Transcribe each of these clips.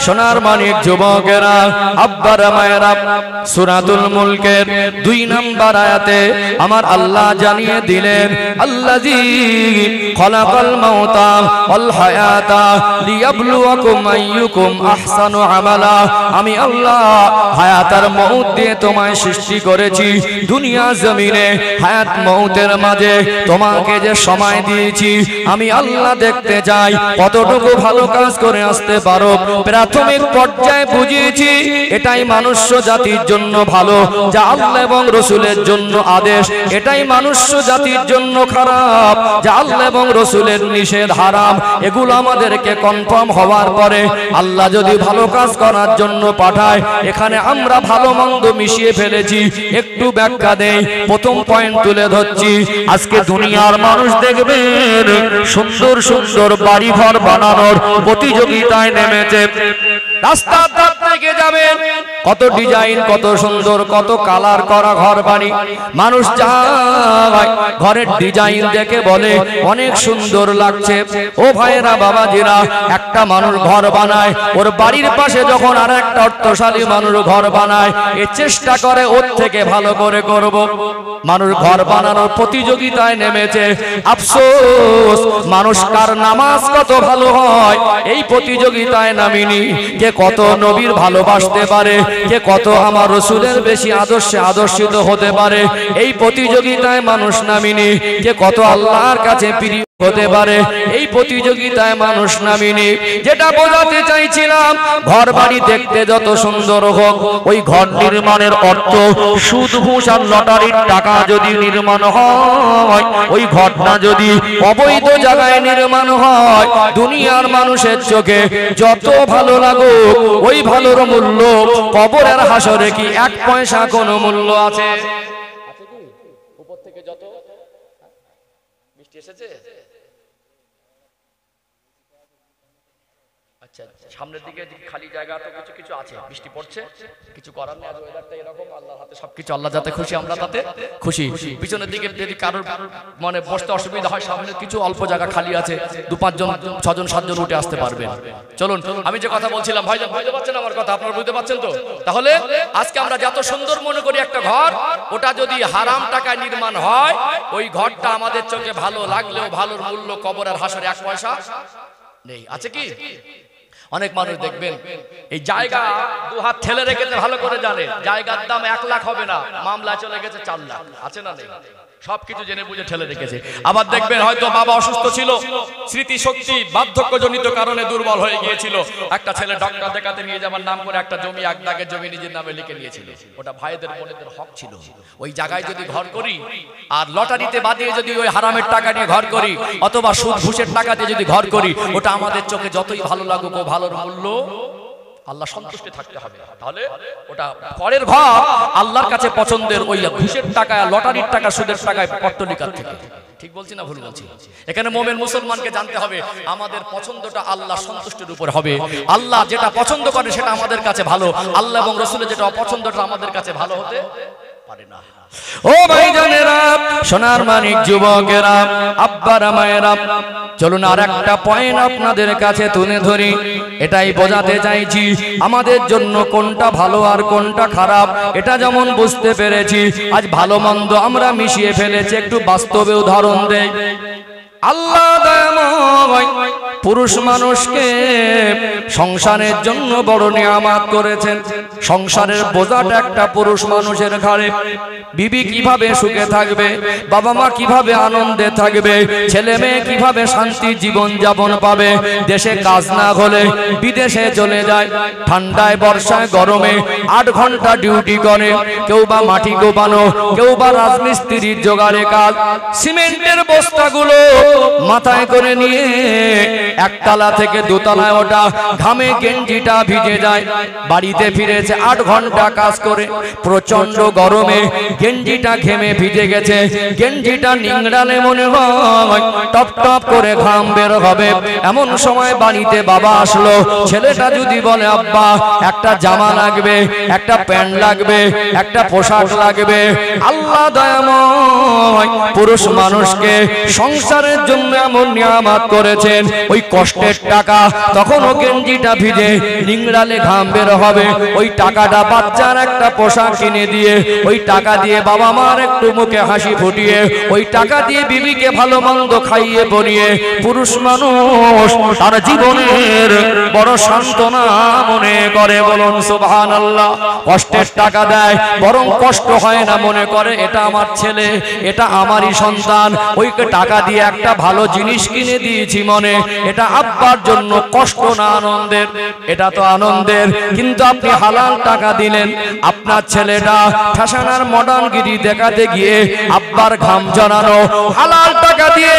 সোনার মানিক যুবকেরা, আব্বারা মায়েরা, সূরাতুল মুলকের 2 নম্বর আয়াতে আমার আল্লাহ জানিয়ে দিলেন, আল্লাযী খলাকাল মাউতা ওয়াল হায়াতা লিয়াবলুয়াকুম আইয়ুকুম আহসানু আমালা। আমি আল্লাহ হায়াত আর মউত দিয়ে তোমায় সৃষ্টি করেছি। দুনিয়া জমিনে হায়াত মউতের মাঝে তোমাকে যে সময় দিয়েছি, আমি আল্লাহ দেখতে চাই কতটুকু ভালো কাজ করে আসতে পারো। প্রাথমিক পর্যায়ে বুঝিয়েছি এটাই মনুষ্য জাতির জন্য ভালো, যা আল্লাহ এবং রাসূলের জন্য আদেশ এটাই মনুষ্য জাতির জন্য খারাপ, যা আল্লাহ এবং রাসূলের নিষেধ হারাম। এগুলো আমাদেরকে কনফার্ম হওয়ার পরে আল্লাহ যদি ভালো কাজ করার জন্য পাঠায়, এখানে আমরা ভালো মন্দ মিশিয়ে ফেলেছি। একটু ব্যাখ্যা দেই, প্রথম পয়েন্ট তুলে ধরছি। আজকে দুনিয়ার মানুষ দেখবেন সুন্দর সুন্দর বাড়ি ঘর বানানোর প্রতিযোগিতায় নেমেছে। রাস্তার ধার থেকে যাবেন, কত ডিজাইন, কত সুন্দর, কত কালার করা ঘর বাড়ি। মানুষ যায় ঘরের ডিজাইন দেখে বলে অনেক সুন্দর লাগছে। ও ভাইরা বাবাজিরা, একটা মানুষ ঘর বানায়, ওর বাড়ির পাশে যখন আর একটা অর্থশালী মানুষ ঘর বানায়, এ চেষ্টা করে ওর থেকে ভালো করে করব। মানুষ ঘর বানানোর প্রতিযোগিতায় নেমেছে। আফসোস, মানুষ কার নামাজ কত ভালো হয় এই প্রতিযোগিতায় নামিনি। কে কত নবীর ভালোবাসতে পারে, কে কত আমার রাসূলের বেশি আদর্শে আদর্শিত হতে পারে এই প্রতিযোগিতায় মানুষ নামিনি। কে কত আল্লাহর কাছে প্রিয় হতে পারে এই প্রতিযোগিতায় মানুষ নামিনি। যেটা বোঝাতে চাইছিলাম, ঘর বাড়ি দেখতে যত সুন্দর হোক, ওই ঘর নির্মাণের অর্থ সুদ ঘুষ আর লটারির টাকা যদি নির্মাণ হয়, ওই ঘরটা যদি অবৈধ জায়গায় নির্মাণ হয়, দুনিয়ার মানুষের চোখে যত ভালো লাগুক, ওই ভালোর মূল্য কবরের হাসরে কি 1 পয়সা কোনো মূল্য আছে? উপর থেকে যত মিষ্টি এসেছে, সামনের দিকে খালি জায়গা তো কিছু কিছু আছে, বৃষ্টি পড়ছে, কিছু করার নেই। আজ ওয়েদারটা এরকম, আল্লাহর হাতে সবকিছু। আল্লাহ যাতে খুশি, আমরা তাতে খুশি। পিছনের দিকে যদি কারোর মানে বসতে অসুবিধা হয়, সামনে কিছু অল্প জায়গা খালি আছে, 2-5 জন 6 জন 7 জন উঠে আসতে পারবেন। চলুন, আমি যে কথা বলছিলাম, ভাইজান বুঝতে পারছেন আমার কথা? আপনারা বুঝতে পারছেন তো? তাহলে আজকে আমরা যত সুন্দর মনে করি একটা ঘর, ওটা যদি হারাম টাকায় নির্মাণ হয়, ওই ঘরটা আমাদের চোখে ভালো লাগলেও ভালোর মূল্য কবরের হাসরে 1 পয়সা নেই। আছে কি? অনেক মানুষ দেখবেন এই জায়গা 2 হাত ঠেলে রেখেছে, ভালো করে জানে জায়গার দাম 1 লাখ হবে না, মামলায় চলে গেছে 4 লাখ। আছে না নেই? সবকিছু জেনে বুঝে ঠেলে রেখেছে। আবার দেখবেন হয়তো বাবা অসুস্থ ছিল, স্মৃতি শক্তি বার্ধক্যজনিত কারণে দুর্বল হয়ে গিয়েছিল, একটা ছেলে ডক্টর দেখাতে নিয়ে যাবার নাম করে একটা জমি, 1 দাগের জমি নিজের নামে লিখে নিয়েছিল। ওটা ভাইদের বোনেদের হক ছিল। ওই জায়গায় যদি ঘর করি আর লটারিতে বাদিয়ে যদি ওই হারামের টাকা নিয়ে ঘর করি, অথবা সুদ ঘুষের টাকা দিয়ে যদি ঘর করি, ওটা আমাদের চোখে যতই ভালো লাগুক, ও ভালোর মূল্য আল্লাহ সন্তুষ্ট থাকতে হবে। তাহলে ওটা পরের ঘর আল্লাহর কাছে পছন্দের, ওই ঘুষের টাকা, লটারির টাকা, সুদের টাকায় পট্টলিকার থেকে। ঠিক বলছি না ভুল বলছি? এখানে মুমিন মুসলমানকে জানতে হবে আমাদের পছন্দটা আল্লাহ সন্তুষ্টির উপর হবে। আল্লাহ যেটা পছন্দ করে সেটা আমাদের কাছে ভালো, আল্লাহ এবং রাসূলের যেটা অপছন্দটা আমাদের কাছে ভালো হতে পারে না। ও ভাইজানেরা, সোনার মানিক যুবকেরা, আব্বারা মায়েরা, চলুন আর একটা পয়েন্ট আপনাদের কাছে তুলে ধরি। এটাই বোঝাতে চাইছি আমাদের জন্য কোনটা ভালো আর কোনটা খারাপ এটা যেমন বুঝতে পেরেছি, আজ ভালো মন্দ আমরা মিশিয়ে ফেলেছি। একটু বাস্তবে উদাহরণ দেই। আল্লাহ দয়াময় পুরুষ মানুষকে সংসারের জন্য বড় নিয়ামত করেছেন। সংসারের বোঝাটা একটা পুরুষ মানুষের ঘাড়ে। বিবি কিভাবে সুখে থাকবে, বাবা মা কিভাবে আনন্দে থাকবে, ছেলে মেয়ে কিভাবে শান্তি জীবন যাপন পাবে। দেশে কাজ না হলে বিদেশে চলে যায়, ঠান্ডায় বর্ষায় গরমে 8 ঘন্টা ডিউটি করে, কেউ বা মাটি গোবানো, কেউ বা রাজমিস্ত্রির জোগাড়ে কাজ। সিমেন্টের বস্তাগুলো মাথায় করে নিয়ে একতলা থেকে 2 তলায় ওঠা, ঘামে গেঞ্জিটা ভিজে যায়। বাড়িতে ফিরেছে 8 ঘন্টা কাজ করে প্রচন্ড গরমে গেঞ্জিটা ঘেমে ভিজে গেছে, গেঞ্জিটা নিংড়ালে মনে হয় টপ টপ করে ঘাম বের হবে। এমন সময় বাড়িতে বাবা আসলো। ছেলেটা যদি বলে আব্বা একটা জামা লাগবে, একটা প্যান্ট লাগবে, একটা পোশাক লাগবে, আল্লাহ দয়াময় পুরুষ মানুষকে সংসারের জন্য এমন নিয়ামত করেছেন, ওই কষ্টের টাকা তখনও গেঞ্জিটা ভিজে নিংড়ালে ঘাম বের হবে, ওই টাকাটা বাচ্চার একটা পোশাক কিনে দিয়ে, ওই টাকা দিয়ে বাবা মার একটু মুখে হাসি ফুটিয়ে, ওই টাকা দিয়ে বিবিকে ভালো মন্দ খাইয়ে পরিয়ে পুরুষ মানুষ তার জীবনের বড় সান্ত্বনা মনে করে। বলুন সুবহানাল্লাহ। কষ্টের টাকা দেয়, বরং কষ্ট হয় না, মনে করে এটা আমার ছেলে, এটা আমারই সন্তান, ওইকে টাকা দিয়ে একটা ভালো জিনিস কিনে দিয়েছি মনে, এটা আব্বার জন্য কষ্ট না আনন্দের? এটা তো আনন্দের। কিন্তু আপনি হালাল টাকা দিলেন, আপনার ছেলেটা ফ্যাশনার মডার্নগিরি দেখাতে গিয়ে আব্বার ঘাম জড়ানো হালাল টাকা দিয়ে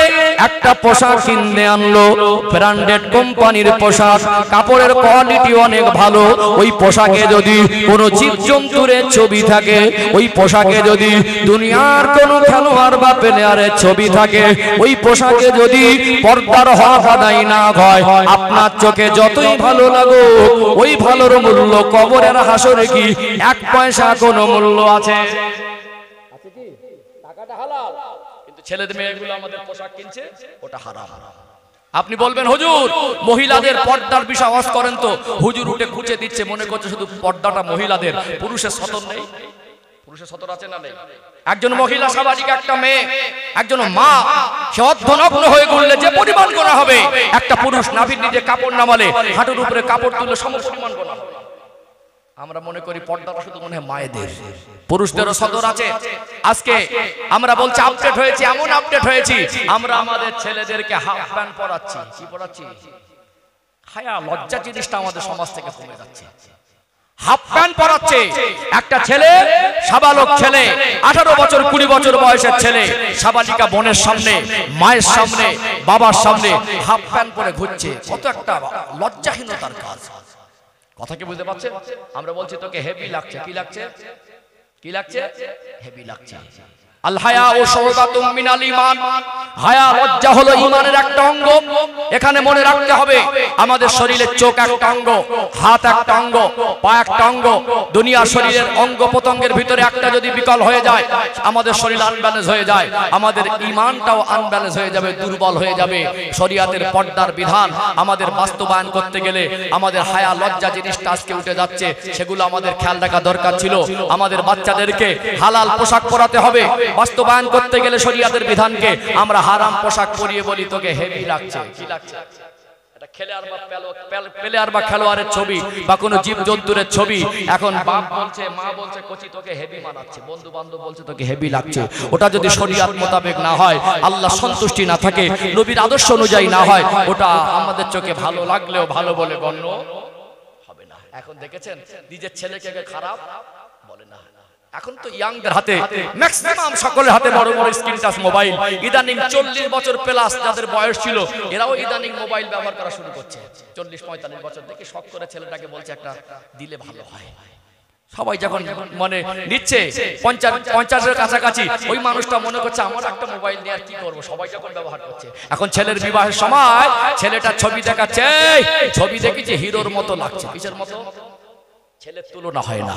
একটা পোশাক কিনে আনলো, ব্র্যান্ডেড কোম্পানির পোশাক, কাপড়ের কোয়ালিটি অনেক ভালো। ওই পোশাকে যদি কোনো জীবজন্তুর ছবি থাকে, ওই পোশাকে যদি দুনিয়ার কোনো খেলোয়াড় বা প্লেয়ারের ছবি থাকে, ওই পোশাকে যদি পর্দার হক আদায় না হয়, আপনার চোখে যতই ভালো লাগুক ওই ভালোর মূল্য কবরের হাসরে কি 1 পয়সা কোনো মূল্য আছে? কি টাকাটা হালাল, কিন্তু ছেলেদের মেয়েগুলো আমাদের পোশাক কিনছে, ওটা হারাম। আপনি বলবেন হুজুর মহিলাদের পর্দার বিষয় ওয়াজ করেন তো, হুজুর উঠে খুঁজে দিচ্ছে, মনে করছে শুধু পর্দাটা মহিলাদের, পুরুষের সতর নেই? পুরুষের সতর আছে না নেই? একজন মহিলা সামাজিক একটা মেয়ে, একজন মা, সে অর্ধনগ্ন হয়ে ঘুরলে যে পরিমাণ গোনা হবে, একটা পুরুষ নাভির নিচে কাপড় নামালে, হাঁটুর উপরে কাপড় তুললে সমপরিমাণ গোনা হবে। আমরা মনে করি পর্দাটা শুধু মনে হয় মায়েদের, পুরুষদেরও সদর আছে। আজকে আমরা বলছি আপডেট হয়েছি, এমন আপডেট হয়েছি, আমরা আমাদের ছেলেদেরকে হাফ প্যান্ট পরাচ্ছি। কি পরাচ্ছি? হায়া লজ্জা জিনিসটা আমাদের সমাজ থেকে কমে যাচ্ছে। হাফ প্যান্ট পরাচ্ছে একটা ছেলে, সাবালক ছেলে, 18 বছর 20 বছর বয়সের ছেলে, সাবালিকা বোনের সামনে, মায়ের সামনে, বাবার সামনে হাফ প্যান্ট পরে ঘুরছে। কত একটা লজ্জাহীনতার কাজ। কথা কি বুঝতে পারছেন? আমরা বলছি তোকে হেভি লাগছে। কি লাগছে? কি লাগছে? হেভি লাগছে। আল হায়া ও শুবাতুম মিনাল ঈমান। হায়া লজ্জা হলো ঈমানের একটা অঙ্গ। এখানে মনে রাখতে হবে আমাদের শরীরের চোখ একটা অঙ্গ, হাত একটা অঙ্গ, পা একটা অঙ্গ। দুনিয়ার শরীরের অঙ্গ প্রত্যঙ্গের ভিতরে একটা যদি বিকল হয়ে যায়, আমাদের শরীর আনব্যালেন্স হয়ে যায়, আমাদের ঈমানটাও আনব্যালেন্স হয়ে যাবে, দুর্বল হয়ে যাবে। শরীয়তের পর্দার বিধান আমাদের বাস্তবায়ন করতে গেলে আমাদের হায়া লজ্জা জিনিসটা আজকে উঠে যাচ্ছে, সেগুলো আমাদের খেয়াল রাখা দরকার ছিল। আমাদের বাচ্চাদেরকে হালাল পোশাক পরাতে হবে। বাস্তবায়ন করতে গেলে শরীয়তের বিধানকে আমরা হারাম পোশাক পরিয়ে বলি তোকে হেভি লাগছে। কি লাগছে? এটা প্লেয়ার বা খেলোয়াড়ের ছবি বা কোনো জীবজন্তুর ছবি। এখন বাপ বলছে, মা বলছে কোচি তোকে হেভি মানাচ্ছে, বন্ধু বান্ধব বলছে তোকে হেভি লাগছে। ওটা যদি শরীয়ত মোতাবেক না হয়, আল্লাহ সন্তুষ্টি না থাকে, নবীর আদর্শ অনুযায়ী না হয়, ওটা আমাদের চোখে ভালো লাগলেও ভালো বলে গণ্য হবে না। এখন দেখেছেন নিজের ছেলেকে খারাপ বলে না। এখন তো ইয়াংদের হাতে, ম্যাক্সিমাম সকলের হাতে বড় বড় স্ক্রিন টাচ মোবাইল। ইদানিং 40 বছর প্লাস যাদের বয়স ছিল, এরাও ইদানিং মোবাইল ব্যবহার করা শুরু করছে। 40-45 বছর থেকে শখ করে ছেলেটাকে বলছে একটা দিলে ভালো হয়। সবাই যখন মানে নিচ্ছে 50-50-এর কাছাকাছি, ওই মানুষটা মনে করছে আমার একটা মোবাইল নিয়ে আর কি করবো, সবাই যখন ব্যবহার করছে। এখন ছেলের বিবাহের সময় ছেলেটা ছবি দেখাচ্ছে, ছবি দেখেছি হিরোর মতো লাগছে। কিসের মতো? ছেলের তুলনা হয় না।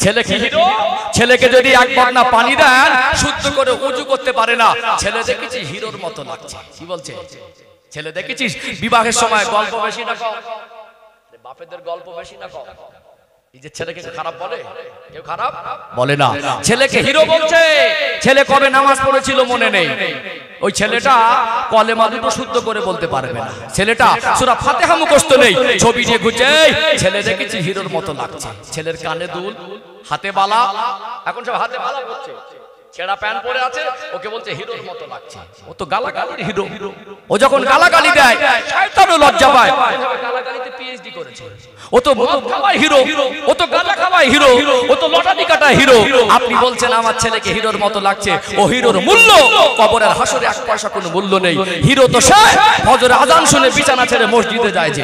ছেলে কি হিরো? ছেলেকে যদি একবার না পানি দেন শুদ্ধ করে উজু করতে পারে না, ছেলে দেখেছি হিরোর মতো লাগছে। কি বলছে? ছেলে দেখেছিস বিবাহের সময় গল্প বেশি না কম? বাপেদের গল্প বেশি না কম? এই যে ছেলেকে খারাপ বলে, কেউ খারাপ বলে না। ছেলেকে হিরো বলছে। ছেলে কবে নামাজ পড়েছিল মনে নেই, ওই ছেলেটা কলেমা দুটো শুদ্ধ করে বলতে পারবে না। ছেলেটা সূরা ফাতিহা মুখস্থ নেই, ছবি নিয়ে ঘুরছে। ছেলে দেখেছি হিরোর মতো লাগছে। ছেলের কানে দুল, হাতে বালা, এখন সব হাতে বালা করছে, ছেঁড়া প্যান্ট পরে আছে, ওকে বলছে হিরোর মতো লাগছে। ও তো গালাগালির হিরো। ও যখন গালাগালি দেয় শয়তানও লজ্জা পায়। গালাগালিতে পিএইচডি করেছে। ও তো মদ খাওয়ায় হিরো, ও তো গাঁজা খাওয়ায় হিরো, ও তো লটারি কাটায় হিরো। আপনি বলছেন আমার ছেলেকে হিরোর মতো লাগছে, ও হিরোর মূল্য কবরের হাসরে 1 পয়সা কোনো মূল্য নেই। হিরো তো সে ফজরে আযান শুনে বিছানা ছেড়ে মসজিদে যায়, যে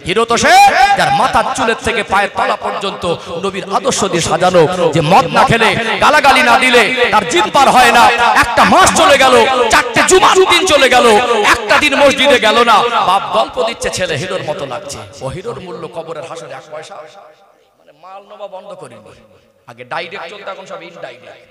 হিরো তো সে যার মাথার চুলের থেকে পায়ের তলা পর্যন্ত নবীর আদর্শ দিয়ে সাজানো, যে মদ না খেলে গালাগালি না দিলে তার জিদ পার হয় না। একটা মাস চলে গেল, 4টে জুমার দিন চলে গেল, একটা দিন মসজিদে গেল না, বাপ গল্প দিচ্ছে ছেলে হিরোর মতো লাগছে। ও হিরোর মূল্য কবরের হাসরে 1 পয়সা। মানে মাল নেওয়া বন্ধ করিনি, আগে ডাইরেক্ট চলতো, এখন সব ইনডাইরেক্ট।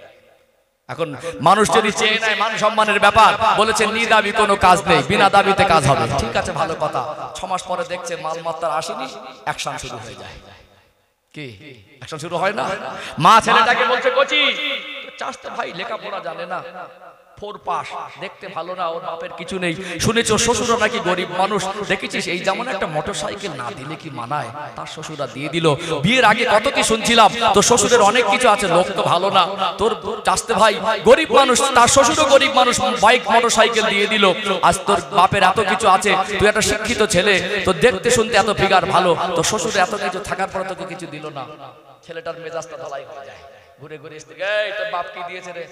এখন মানুষ যদি চেয়ে নেয় মান সম্মানের ব্যাপার, বলেছে নিদাবি কোনো কাজ নেই, বিনা দাবিতে কাজ হবে। ঠিক আছে, ভালো কথা। 6 মাস পরে দেখছে মালমাত্রার আসেনি, অ্যাকশন শুরু হয়ে যায়। কি অ্যাকশন শুরু হয় না? মা ছেলেটাকে বলছে, কচি চাষতে ভাই লেখাপড়া জানে না, 4 পাস, দেখতে ভালো না, ওর বাপের কিছু নেই, শুনেছ শ্বশুরও নাকি গরিব মানুষ, দেখেছিস এই যেমন একটা মোটরসাইকেল না দিলে কি মানায়, তার শ্বশুরা দিয়ে দিল। বিয়ের আগে কত কি শুনছিলাম, তোর শ্বশুরের অনেক কিছু আছে, লোক তো ভালো না, তোর চাষতে ভাই গরিব মানুষ, তার শ্বশুরও গরিব মানুষ, বাইক মোটরসাইকেল দিয়ে দিল। আজ তোর বাপের এত কিছু আছে, তুই একটা শিক্ষিত ছেলে, তোর দেখতে শুনতে এত ফিগার ভালো, তোর শ্বশুর এত কিছু থাকার পর তোকে কিছু দিল না। ছেলেটার মেজাজটা ধলাই হয়ে যায়, ঘুরে ঘুরে এই তোর বাপ কি দিয়েছে রে,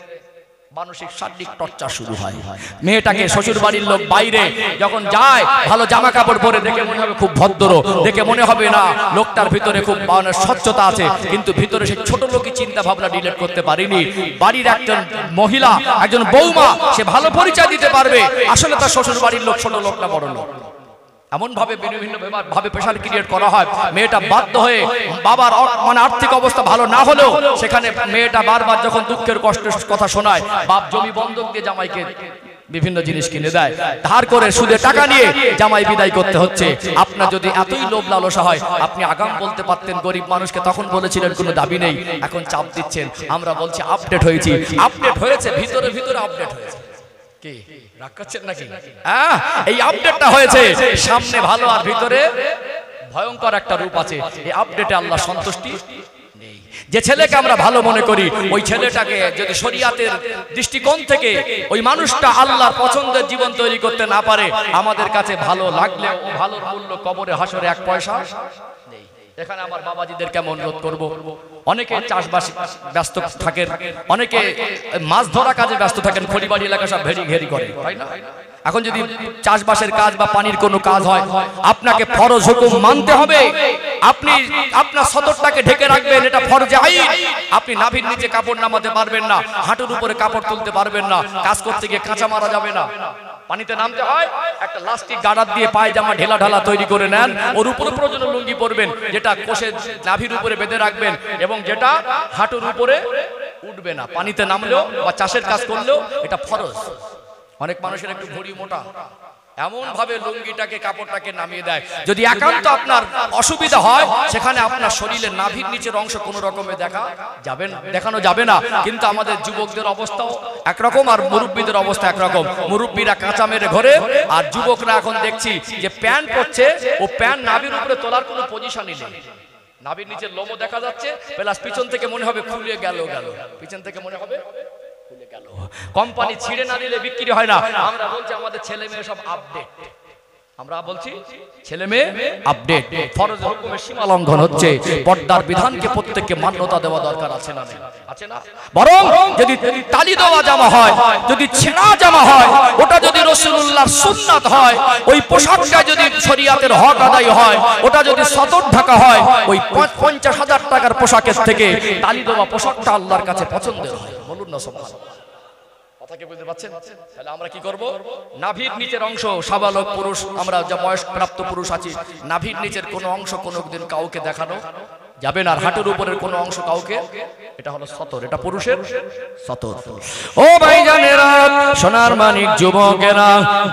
মানসিক শারীরিক টর্চার শুরু হয়। মেয়েটাকে শ্বশুর বাড়ির লোক বাইরে যখন যায়, ভালো জামা কাপড় পরে দেখে মনে হবে খুব ভদ্র, দেখে মনে হবে না লোকটার ভিতরে খুব স্বচ্ছতা আছে, কিন্তু ভিতরে সে ছোট লোকই চিন্তা ভাবনা ডিলিট করতে পারেনি। বাড়ির একজন মহিলা, একজন বৌমা, সে ভালো পরিচয় দিতে পারবে আসলে তার শ্বশুর বাড়ির লোক ছোট লোক না বড় লোক। এমন ভাবে বিভিন্ন ভাবে প্রেশার ক্রিয়েট করা হয়, মেয়েটা বাধ্য হয়ে বাবার মানে আর্থিক অবস্থা ভালো না হলেও সেখানে মেয়েটা বারবার যখন দুঃখের কষ্টের কথা শোনায়, বাপ জমি বন্ধক দিয়ে জামাইকে বিভিন্ন জিনিস কিনে দেয়, ধার করে সুদে টাকা নিয়ে জামাই বিদায় করতে হচ্ছে। আপনার যদি এতই লোভ লালসা হয়, আপনি আগাম বলতে পারতেন গরিব মানুষকে, তখন বলেছিলেন কোনো দাবি নেই, এখন চাপ দিচ্ছেন। আমরা বলছি আপডেট হয়েছি, আপডেট হয়েছে, ভিতরে ভিতরে আপডেট হয়েছে। কি রাগ করছেন নাকি? এই আপডেটটা হয়েছে, সামনে ভালো আর ভিতরে ভয়ঙ্কর একটা রূপ আছে। এই আপডেটে আল্লাহ সন্তুষ্টি নেই। যে ছেলেকে আমরা ভালো মনে করি, ওই ছেলেটাকে যদি শরিয়াতের দৃষ্টিকোণ থেকে ওই মানুষটা আল্লাহর পছন্দের জীবন তৈরি করতে না পারে, আমাদের কাছে ভালো লাগলেও ভালোর মূল্য কবরে হাসরে 1 পয়সা নেই। এখানে আমার বাবাজিদেরকে অনুরোধ করব, অনেকে চাষবাস ব্যস্ত থাকেন, অনেকে মাছ ধরা কাজে ব্যস্ত থাকেন, খড়িবাড়ি এলাকা সব ভেরি ঘেরি করে, তাই না? এখন যদি চাষবাসের কাজ বা পানির কোনো কাজ হয়, আপনাকে ফরজ হুকুম মানতে হবে। আপনি আপনার সতরটাকে ঢেকে রাখবেন, এটা ফরজে আইন। আপনি নাভির নিচে কাপড় নামাতে পারবেন না, হাঁটুর উপরে কাপড় তুলতে পারবেন না, কাজ করতে গিয়ে কাঁচা মারা যাবে না। পানিতে নামতে হয়, একটা লাস্টিক গার্ডার দিয়ে পায়জামা ঢেলা ঢালা তৈরি করে নেন, ওর উপরে প্রয়োজন লুঙ্গি পরবেন, যেটা কোষে নাভির উপরে বেঁধে রাখবেন এবং যেটা হাঁটুর উপরে উঠবে না। পানিতে নামলেও বা চাষের কাজ করলেও এটা ফরজ। অনেক মানুষের একটু ভরি মোটা, এমন ভাবে লুঙ্গিটাকে কাপড়টাকে নামিয়ে দেয়, যদি একান্ত আপনার অসুবিধা হয়, সেখানে আপনার শরীরের নাভির নিচের অংশ কোনো রকমে দেখানো যাবে না। কিন্তু আমাদের যুবকদের অবস্থাও একরকম আর মুরব্বীদের অবস্থা একরকম। মুরব্বীরা কাঁচা মেরে ঘরে, আর যুবকরা এখন দেখছি যে প্যান্ট পরছে, ও প্যান্ট নাভির উপরে তোলার কোনো পজিশনই নেই, নাভির নিচের লোমও দেখা যাচ্ছে, প্লাস পিছন থেকে মনে হবে খুলে গেল, পিছন থেকে মনে হবে খুলে গেল। কোম্পানি ছিঁড়ে না দিলে বিক্রি হয় না। আমরা বলছি আমাদের ছেলে মেয়ে সব আপডেট, আমরা বলছি ছেলে মেয়ে আপডেট। ফরজ হুকুমের সীমা লঙ্ঘন হচ্ছে, পর্দার বিধানকে প্রত্যেককে মান্যতা দেওয়া দরকার আছে না? আছে না? বরং যদি তালি দেওয়া জামা হয়, যদি ছেঁড়া জামা হয়, ওটা যদি রাসূলুল্লাহর সুন্নাত হয়, ওই পোশাকটা যদি শরীয়তের হক আদায় হয়, ওটা যদি সতর ঢাকা হয়, ওই 50,000 টাকার পোশাকের থেকে তালি দেওয়া পোশাকটা আল্লাহর কাছে পছন্দের হয়। বলুন না সুবহানাল্লাহ। কথাকে বুঝতে পারছেন? তাহলে আমরা কি করব? নাভির নিচের অংশ, সাবালক পুরুষ, আমরা যা বয়সপ্রাপ্ত পুরুষ আছি, নাভির নিচের কোনো অংশ কোনোদিন কাউকে দেখানো যাবে না। আর হাঁটুর উপরের কোনো অংশ কাউকে, এটা হলো সতর, এটা পুরুষের সতর। ও ভাইজানেরা, সোনার মানিক যুবকেরা,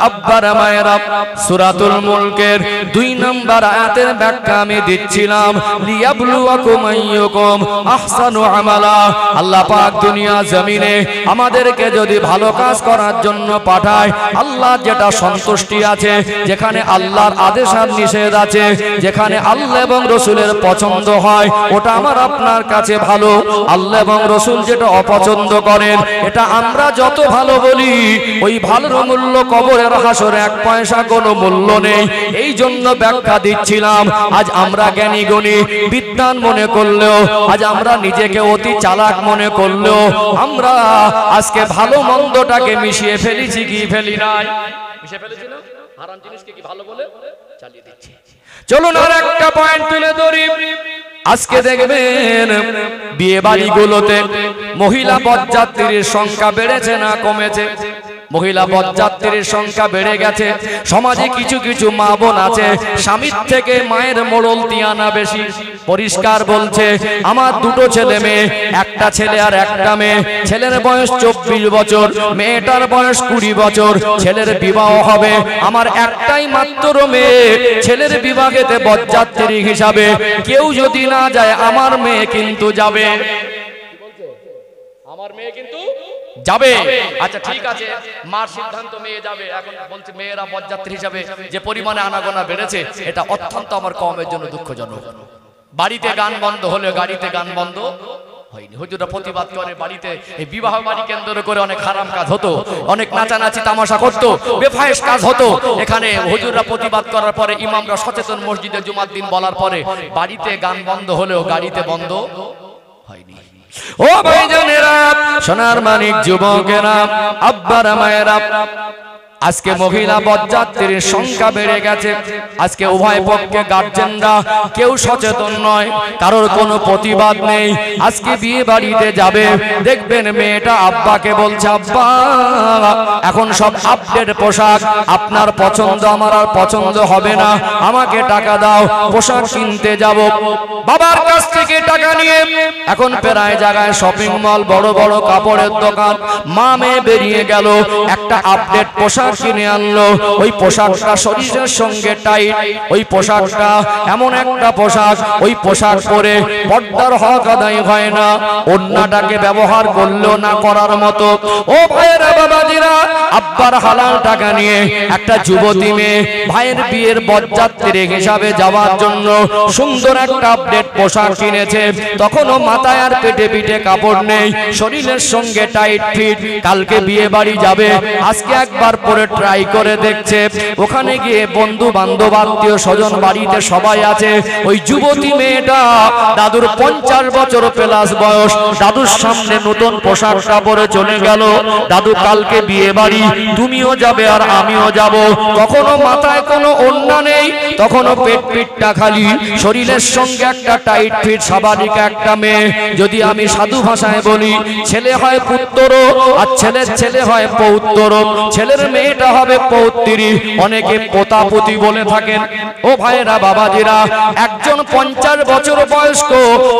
আব্বারা মায়েরা, সূরাতুল মুলকের 2 নম্বর আয়াতের ব্যাখ্যা আমি দিচ্ছিলাম। লিয়াবলুয়াকুম আইয়ুকুম আহসানু আমালা। আল্লাহ পাক দুনিয়া জমিনে আমাদেরকে যদি ভালো কাজ করার জন্য পাঠায়, আল্লাহ যেটা সন্তুষ্টি আছে, যেখানে আল্লাহর আদেশ আর নিষেধ আছে, যেখানে আল্লাহ এবং রাসূলের পছন্দ হয়, হয় ওটা আমার আপনার কাছে ভালো। আল্লাহ এবং রসুল যেটা অপছন্দ করেন এটা আমরা যত ভালো বলি ওই ভালোর মূল্য কবরের হাসরে এক পয়সা কোনো মূল্য নেই। এই জন্য ব্যাখ্যা দিচ্ছিলাম, আজ আমরা জ্ঞানী গুণী বিদ্বান মনে করলেও, আজ আমরা নিজেকে অতি চালাক মনে করলেও আমরা আজকে ভালো মন্দটাকে মিশিয়ে ফেলেছি কি ফেলি নাই? মিশিয়ে ফেলেছি না? হারাম জিনিসকে কি ভালো বলে চালিয়ে দিচ্ছি। চলুন আর একটা পয়েন্ট তুলে ধরি। আজকে দেখবেন বিয়ে বাড়িগুলোতে মহিলা বরযাত্রীর সংখ্যা বেড়েছে না কমেছে? মহিলা বরযাত্রীর সংখ্যা বেড়ে গেছে। সমাজে কিছু কিছু মা বোন আছে স্বামীর থেকে মায়ের মোড়ল তিয়ানা বেশি। পরিষ্কার বলছে, আমার দুটো ছেলে মেয়ে, একটা ছেলে আর একটা মেয়ে। ছেলের বয়স 24 বছর, মেয়েটার বয়স 20 বছর। ছেলের বিবাহ হবে, আমার একটাই মাত্র মেয়ে। ছেলের বিবাহেতে বরযাত্রী হিসাবে কেউ যদি না যায় আমার মেয়ে কিন্তু যাবে। আমার মেয়ে কিন্তু যাবে। আচ্ছা ঠিক আছে, মার সিদ্ধান্ত মেয়ে যাবে। এখন বলছে মেয়েরা বরযাত্রী হিসাবে যে পরিমাণে আনাগোনা বেড়েছে এটা অত্যন্ত আমার কমের জন্য দুঃখজনক। বাড়িতে গান বন্ধ হলে গাড়িতে গান বন্ধ হয়নি। হুজুররা প্রতিবাদ করে বাড়িতে এই বিবাহ বাড়ি কেন্দ্র করে অনেক হারাম কাজ হতো, অনেক নাচানাচি তামাশা করতো, বেফায়েশ কাজ হতো। এখানে হুজুররা প্রতিবাদ করার পরে ইমামরা সচেতন মসজিদে জুমার দিন বলার পরে বাড়িতে গান বন্ধ হলেও গাড়িতে বন্ধ হয়নি। ও ভাইজানেরা, সোনার মানিক যুবকেরা, আব্বারা মায়েরা, আজকে মহিলা বরযাত্রীর সংখ্যা বেড়ে গেছে। আজকে উভয় পক্ষে গার্জেনরা কেউ সচেতন নয়, কারোর কোনো প্রতিবাদ নেই। আজকে বিয়ে বাড়িতে যাবে, দেখবেন মেয়েটা আব্বাকে বলছে, আব্বা এখন সব আপডেট পোশাক, আপনার পছন্দ আমার আর পছন্দ হবে না, আমাকে টাকা দাও, পোশাক কিনতে যাব। বাবার কাছ থেকে টাকা নিয়ে এখন প্রায় জায়গায় শপিং মল, বড় বড় কাপড়ের দোকান, মা মেয়ে বেরিয়ে গেল, একটা আপডেট পোশাক কিনে আনলো। ওই পোশাকটা শরীরের সঙ্গে টাইট, ওই পোশাকটা এমন একটা পোশাক, ওই পোশাক পরে পর্দার হক আদায় হয় না, ওড়নাটাকে ব্যবহার করলেও না করার মতো। ও ভাইয়েরা বাবাজিরা, আব্বার হালাল টাকা নিয়ে একটা যুবতী মেয়ে ভাইয়ের বিয়ের বরযাত্রী হিসাবে যাওয়ার জন্য সুন্দর একটা আপডেট পোশাক কিনেছে। তখনও মাথায় আর পেটে পিঠে কাপড় নেই, শরীরের সঙ্গে টাইট ফিট। কালকে বিয়ে বাড়ি যাবে, আজকে একবার পরে ট্রাই করে দেখছে। ওখানে গিয়ে বন্ধু বান্ধব আত্মীয় স্বজন বাড়িতে সবাই আছে। ওই যুবতী মেয়েটা দাদুর 50 বছর প্লাস বয়স, দাদুর সামনে নতুন পোশাকটা পরে চলে গেল। দাদু কালকে বিয়ে বাড়ি, তুমিও যাবে আর আমিও যাব। কখনো মাথায় কোনো ওড়না নেই, তখনও পেট পিঠটা খালি, শরীরের সঙ্গে একটা টাইট ফিট স্বাভাবিক একটা মেয়ে। যদি আমি সাধু ভাষায় বলি, ছেলে হয় পুত্র আর ছেলের ছেলে হয় পৌত্র, ছেলের মেয়েটা হবে পৌত্রী, অনেকে পোতাপুতি বলে থাকেন। ও ভাইরা বাবাজিরা, একজন 50 বছর বয়স্ক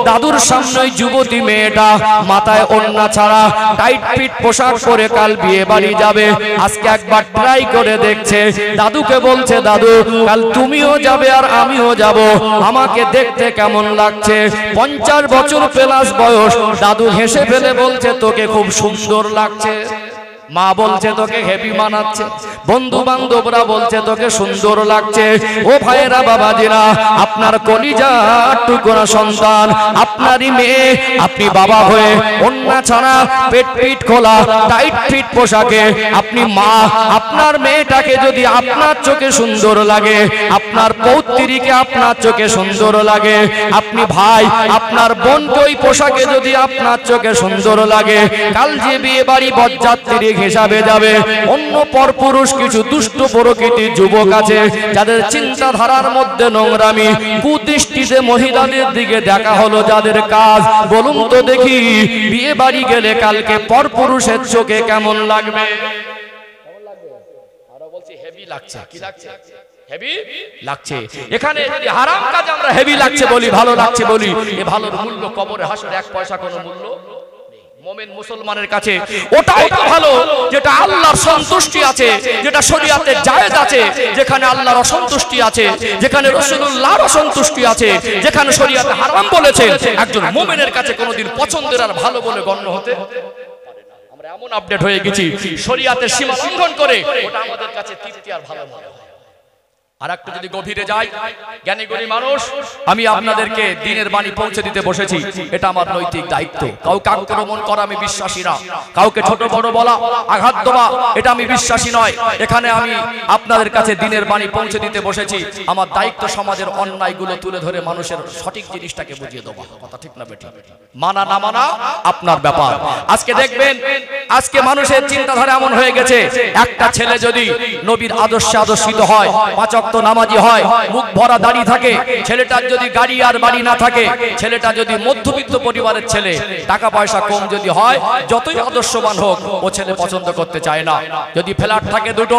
দাদুর সামনে যুবতী মেয়েটা মাথায় ওড়না ছাড়া টাইট ফিট পোশাক পরে কাল বিয়ে বাড়ি যাবে। আজকে একবার ট্রাই করে দেখছে। দাদুকে বলছে, দাদু কাল তুমিও যাবে আর আমিও যাব, আমাকে দেখতে কেমন লাগছে? 50 বছর প্লাস বয়স। দাদু হেসে ফেলে বলছে, তোকে খুব সুন্দর লাগছে। মা বলছে তোকে হেভি মানাচ্ছে, বন্ধু বান্ধবরা বলছে তোকে সুন্দর লাগছে। ও ভাইয়েরা বাবাজিরা, আপনার কলিজার টুকরা সন্তান, আপনারই মেয়ে, আপনি বাবা হয়ে ওড়না ছাড়া পেট পিট খোলা টাইট ফিট পোশাকে আপনি মা, আপনার মেয়েটাকে যদি আপনার চোখে সুন্দর লাগে, আপনার পৌত্রীকে আপনার চোখে সুন্দর লাগে, আপনি ভাই আপনার বোনকে ওই পোশাকে যদি আপনার চোখে সুন্দর লাগে, কাল যে বিয়ে বাড়ি বরযাত্রী হিসাবে যাবে, অন্য পরপুরুষ কিছু দুষ্ট প্রকৃতির যুবক আছে যাদের চিন্তাধারার মধ্যে নোংরামি, কুদৃষ্টিতে মহিলাদের দিকে দেখা হলো যাদের কাজ, বলুন তো দেখি বিয়ে বাড়ি গেলে কালকে পরপুরুষের চোখে কেমন লাগবে? আরো বলছি হেভি লাগছে। কি লাগছে? হেভি লাগছে। এখানে যদি হারাম কাজ আমরা হেভি লাগছে বলি, ভালো লাগছে বলি, এ ভালোর মূল্য কবরে হাসরে 1 পয়সা কোনো মূল্য। মুমিন মুসলমানের কাছে ওটাই তো ভালো যেটা আল্লাহর সন্তুষ্টি আছে, যেটা শরীয়তে জায়েজ আছে, যেখানে আল্লাহর অসন্তুষ্টি আছে, যেখানে রাসূলুল্লাহর অসন্তুষ্টি আছে, যেখানে শরীয়তে হারাম বলেছে, একজন মুমিনের কাছে কোনোদিন পছন্দের আর ভালো বলে গণ্য হতে পারে না। আমরা এমন আপডেট হয়ে গেছি, শরীয়তের সীমা লঙ্ঘন করে ওটা আমাদের কাছে তৃপ্তি আর ভালো মনে হয়। আর একটু যদি গভীরে যাই, জ্ঞানী গুণী মানুষ, আমি আপনাদেরকে দিনের বাণী পৌঁছে দিতে বসেছি, এটা আমার নৈতিক দায়িত্ব। কাউকে আক্রমণ করা আমি বিশ্বাসী না, কাউকে ছোট বড় বলা, আঘাত দেওয়া, এটা আমি বিশ্বাসী নয়। এখানে আমি আপনাদের কাছে দিনের বাণী পৌঁছে দিতে বসেছি, আমার দায়িত্ব সমাজের অন্যায়গুলো তুলে ধরে মানুষের সঠিক জিনিসটাকে বুঝিয়ে দেওয়া। কথা ঠিক না বেঠিক? মানা না মানা আপনার ব্যাপার। আজকে দেখবেন, আজকে মানুষের চিন্তাধারা এমন হয়ে গেছে, একটা ছেলে যদি নবীর আদর্শে আদর্শিত হয়, পাঁচ ওয়াক্ত নামাজি হয়, মুখ ভরা দাড়ি থাকে, ছেলেটার যদি গাড়ি আর বাড়ি না থাকে, ছেলেটা যদি মধ্যবিত্ত পরিবারের ছেলে, টাকা পয়সা কম যদি হয়, যতই আদর্শবান হোক, ও ছেলে পছন্দ করতে চায় না। যদি ফ্ল্যাট থাকে দুটো,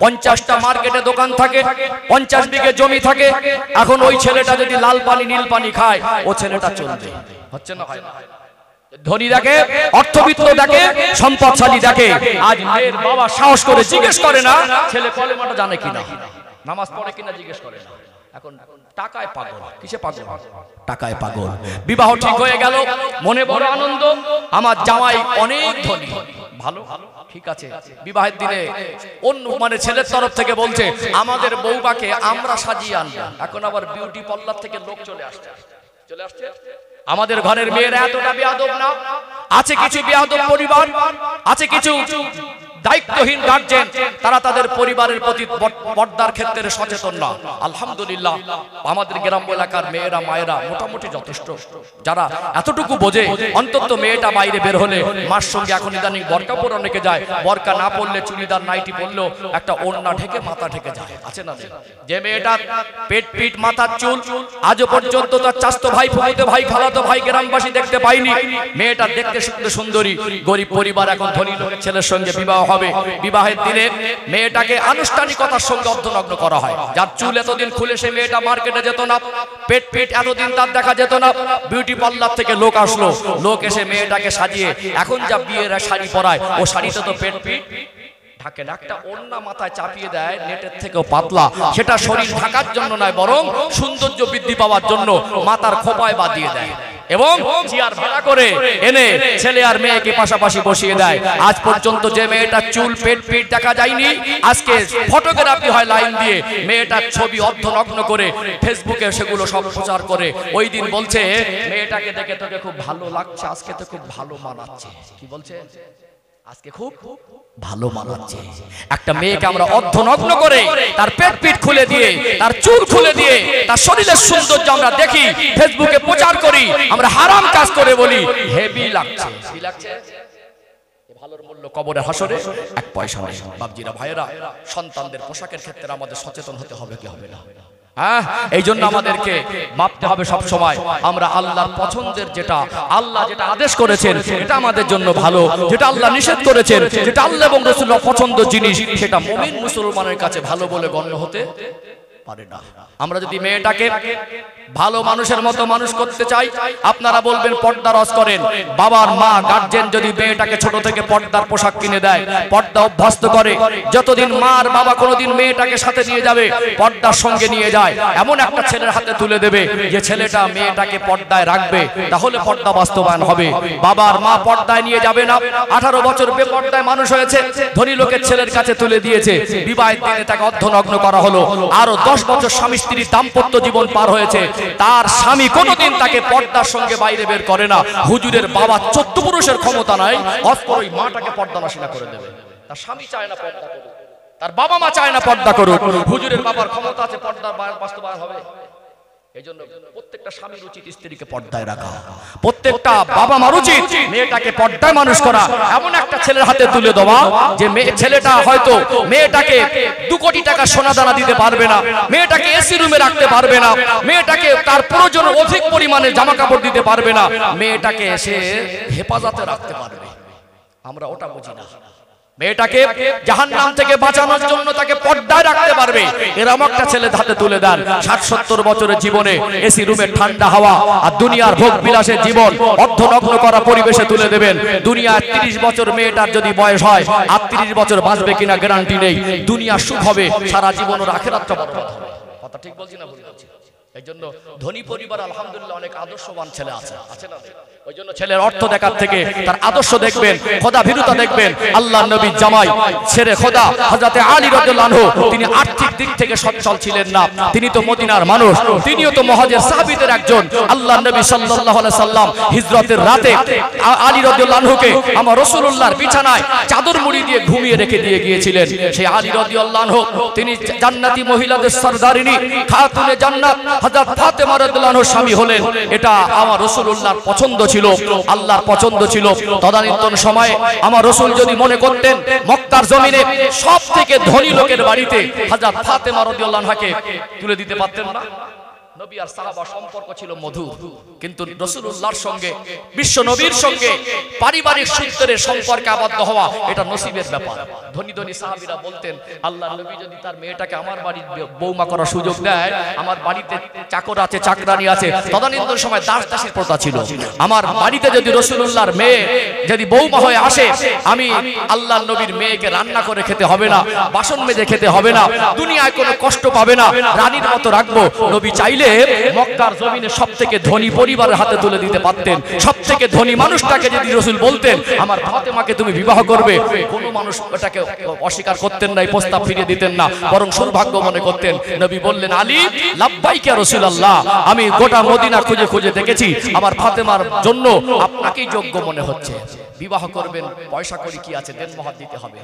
50টা মার্কেটে দোকান থাকে, 50 বিঘে জমি থাকে, এখন ওই ছেলেটা যদি লাল পানি নীল পানি খায়, ও ছেলেটা চলবে। হচ্ছে না? হয় না? ধনী দেখে, অর্থবিত্ত দেখে, সম্পদশালী দেখে। আজ মেয়ের বাবা সাহস করে জিজ্ঞেস করে না ছেলে কলেমাটা জানে কিনা, নামাজ পড়ে কিনা জিজ্ঞেস করে না। এখন টাকায় পাগল। কিসে পাগল? টাকায় পাগল। বিবাহ ঠিক হয়ে গেল, মনে বড় আনন্দ, আমার জামাই অনেক ধনী, ভালো, ঠিক আছে। বিবাহের দিনে অন্য মানে ছেলের তরফ থেকে বলছে আমাদের বউবাকে আমরা সাজিয়ে আনবো। এখন আবার বিউটি পার্লার থেকে লোক চলে আসছে। আমাদের ঘরের মেয়েরা এতটা বেয়াদব না। আছে কিছু বেয়াদব পরিবার, আছে কিছু দায়িত্বহীন গার্জেন, তারা তাদের পরিবারের প্রতি পর্দার ক্ষেত্রে সচেতন না। আলহামদুলিল্লাহ, আমাদের গ্রাম এলাকার মেয়েরা মায়েরা মোটামুটি যথেষ্ট, যারা এতটুকু বোঝে অন্তত মেয়েটা বাইরে বের হলে মার সঙ্গে এখন ইদানিং বরকা পরে অনেকে যায়, বরকা না পড়লে চুড়িদার নাইটি পরলেও একটা ওড়না ঢেকে মাথা ঢেকে যায়। আছে না? যে মেয়েটার পেট পিঠ মাথার চুল আজও পর্যন্ত তার চাচতো ভাই, ফুফুতো ভাই, খালাতো ভাই গ্রামবাসী দেখতে পাইনি, মেয়েটা দেখতে সুন্দরী, গরিব পরিবার এখন ধনী লোকের ছেলের সঙ্গে বিবাহ হবে। বিবাহের দিনে মেয়েটাকে আনুষ্ঠানিকতার সঙ্গে অর্ধনগ্ন করা হয়। যার চুল এতদিন খুলে সে মেয়েটা মার্কেটে যেত না, পেট পিঠ এতদিন তার দেখা যেত না, বিউটি পার্লার থেকে লোক আসলো, লোক এসে মেয়েটাকে সাজিয়ে এখন যা বিয়ের শাড়ি পরায়, ও শাড়িতে তো পেট পিঠ ঢাকে না, একটা ওড়না মাথায় চাপিয়ে দেয় নেটের থেকেও পাতলা, সেটা শরীর ঢাকার জন্য নয়, বরং সৌন্দর্য বৃদ্ধি পাওয়ার জন্য মাথার খোপায় বাঁধিয়ে দেয় এবং চেয়ার ভাড়া করে এনে ছেলে আর মেয়েকে পাশাপাশি বসিয়ে দেয়। আজ পর্যন্ত যে মেয়েটার চুল পেট পিঠ দেখা যায়নি, আজকে ফটোগ্রাফি হয় লাইন দিয়ে, মেয়েটার ছবি অর্ধনগ্ন করে ফেসবুকে সেগুলো সব প্রচার করে। ওই দিন বলছে মেয়েটাকে দেখে তোকে খুব ভালো লাগছে, আজকে তো খুব ভালো মানাচ্ছে। কি বলছে? আজকে খুব ভালো মানাচ্ছে। একটা মেয়েকে আমরা অর্ধনগ্ন করে তার পেট পিঠ খুলে দিয়ে, তার চুল খুলে দিয়ে, তার শরীরের সৌন্দর্য আমরা দেখি, ফেসবুকে প্রচার করি, আমরা হারাম কাজ করে বলি, হেভি লাগছে। কি লাগছে? ভালোর মূল্য কবরে হাসরে এক পয়সা নেই। বাপজিরা ভাইয়েরা, সন্তানদের পোশাকের ক্ষেত্রে আমাদের সচেতন হতে হবে, কি হবে না? এই জন্য আমাদেরকে ভাবতে হবে সব সময় আমরা আল্লাহর পছন্দের, যেটা আল্লাহ যেটা আদেশ করেছেন এটা আমাদের জন্য ভালো, যেটা আল্লাহ নিষেধ করেছেন, যেটা আল্লাহ এবং রাসূলের পছন্দ জিনিস, সেটা মুমিন মুসলমানের কাছে ভালো বলে গণ্য হতে পারে না। আমরা যদি মেয়েটাকে ভালো মানুষের মতো মানুষ করতে চাই, আপনারা বলবেন পর্দা রস করেন। বাবার মা গার্জেন যদি মেয়েটাকে ছোট থেকে পর্দার পোশাক কিনে দেয়, পর্দা অভ্যস্ত করে, যতদিন মা আর বাবা কোনোদিন মেয়েটাকে সাথে নিয়ে যাবে, পর্দার সঙ্গে নিয়ে যায়, এমন একটা ছেলের হাতে তুলে দেবে যে ছেলেটা মেয়েটাকে পর্দায় রাখবে, তাহলে পর্দা বাস্তবায়ন হবে। বাবার মা পর্দায় নিয়ে যাবে না, 18 বছর বেপর্দায় মানুষ হয়েছে, ধনী লোকের ছেলের কাছে তুলে দিয়েছে, বিবাহের দিনে তাকে অর্ধনগ্ন করা হলো, আরো 10 বছর স্বামী স্ত্রীর দাম্পত্য জীবন পার হয়েছে, তার স্বামী কোনোদিন তাকে পর্দার সঙ্গে বাইরে বের করে না। হুজুরের বাবা 14 পুরুষের ক্ষমতা নাই, অস্পর ওই মাটাকে পর্দা নাশিনা করে দেবে। তার স্বামী চায় না পর্দা করুক, তার বাবা মা চায় না পর্দা করুক, হুজুরের বাবার ক্ষমতা আছে, পর্দার বাস্তবায়ন হবে। এই জন্য প্রত্যেকটা স্বামীর উচিত স্ত্রীকে পর্দায় রাখা, প্রত্যেকটা বাবা মার উচিত মেয়েটাকে পর্দায় মানুষ করা, এমন একটা ছেলের হাতে তুলে দেওয়া যে ছেলেটা হয়তো মেয়েটাকে 2 কোটি টাকা সোনা দানা দিতে পারবে না, মেয়েটাকে এসি রুমে রাখতে পারবে না, মেয়েটাকে তার প্রয়োজন অধিক পরিমাণে জামা কাপড় দিতে পারবে না, মেয়েটাকে এসে হেফাজতে রাখতে পারবে। আমরা ওটা বুঝি না। মেয়েটাকে জাহান্নাম থেকে বাঁচানোর জন্য তাকে পর্দায় রাখতে পারবে, এরকম একটা ছেলে হাতে তুলে দেন। 60-70 বছরের জীবনে এসি রুমের ঠান্ডা হাওয়া আর দুনিয়ার ভোগ বিলাসের জীবন অর্ধনগ্ন করা পরিবেশে তুলে দেবেন। দুনিয়ার 30 বছর মেয়েটার যদি বয়স হয়, আর 30 বছর বাঁচবে কিনা গ্যারান্টি নেই। দুনিয়া সুখ হবে, সারা জীবন ওর আখিরাতটা বরবাদ হবে। কথা ঠিক বলছি না ভুল বলছি? এই জন্য ধনী পরিবার আলহামদুলিল্লাহ অনেক আদর্শবান ছেলে আছে, আছে না? ওই জন্য ছেলের অর্থ দেখার থেকে তার আদর্শ দেখবেন, খোদা ভীরুতা দেখবেন। আল্লাহর নবীর জামাই ছেড়ে খোদা হযরতে আলী রাদিয়াল্লাহু আনহু, তিনি আর্থিক দিক থেকে সচ্ছল ছিলেন না, তিনি তো মদিনার মানুষ, তিনিও তো মুহাজির সাহাবীদের একজন। আল্লাহর নবী সাল্লাল্লাহু আলাইহি সাল্লাম হিজরতের রাতে আলী রাদিয়াল্লাহু আনহুকে আমার রাসূলুল্লাহর বিছানায় চাদর মুড়ি দিয়ে ঘুমিয়ে রেখে দিয়ে গিয়েছিলেন। সেই আলী রাদিয়াল্লাহু আনহু তিনি জান্নাতি মহিলাদের সরদারিনী খাতুনে জান্নাত হযরত ফাতেমা রাদিয়াল্লাহু আনহার স্বামী হলেন। এটা আমার রাসূলুল্লাহর পছন্দ ছিল, আল্লাহর পছন্দ ছিল। তদানীন্তন সময়ে আমার রাসূল যদি মনে করতেন মক্কার জমিনে সবথেকে ধনী লোকের বাড়িতে হযরত ফাতেমা রাদিয়াল্লাহু আনহাকে তুলে দিতে পারতেন না। নবী আর সাহাবা সম্পর্ক ছিল মধুর, কিন্তু রাসূলুল্লাহর সঙ্গে বিশ্ব নবীর সঙ্গে পারিবারিক সূত্রে সম্পর্কে আবদ্ধ হওয়া এটা নসিবের ব্যাপার। ধনী ধনী সাহাবীরা বলতেন আল্লাহর নবী যদি তার মেয়েটাকে আমার বাড়ির বৌমা করার সুযোগ দেয়, আমার বাড়িতে চাকর আছে, চাকরানি আছে, তদানীন্তন সময় দাস দাসীর প্রথা ছিল, আমার বাড়িতে যদি রাসূলুল্লাহর মেয়ে যদি বৌমা হয়ে আসে, আমি আল্লাহর নবীর মেয়েকে রান্না করে খেতে হবে না, বাসন মেজে খেতে হবে না, দুনিয়ায় কোনো কষ্ট পাবে না, রানীর মতো রাখবো। নবী চাইলে মক্কার জমিনে সবথেকে ধনী পরিবারের হাতে তুলে দিতে পারতেন। সবথেকে ধনী মানুষটাকে যদি রাসূল বলতেন আমার ফাতেমাকে তুমি বিবাহ করবে, কোনো মানুষ এটাকে অস্বীকার করতেন না, প্রস্তাব ফিরিয়ে দিতেন না, বরং সৌভাগ্য মনে করতেন। নবী বললেন আলী লাব্বাইকা রাসূলুল্লাহ, আমি গোটা মদিনা খুঁজে খুঁজে দেখেছি, আমার ফাতেমার জন্য আপনাকেই যোগ্য মনে হচ্ছে, বিবাহ করবেন, পয়সা করি কি আছে, দেন মোহর দিতে হবে।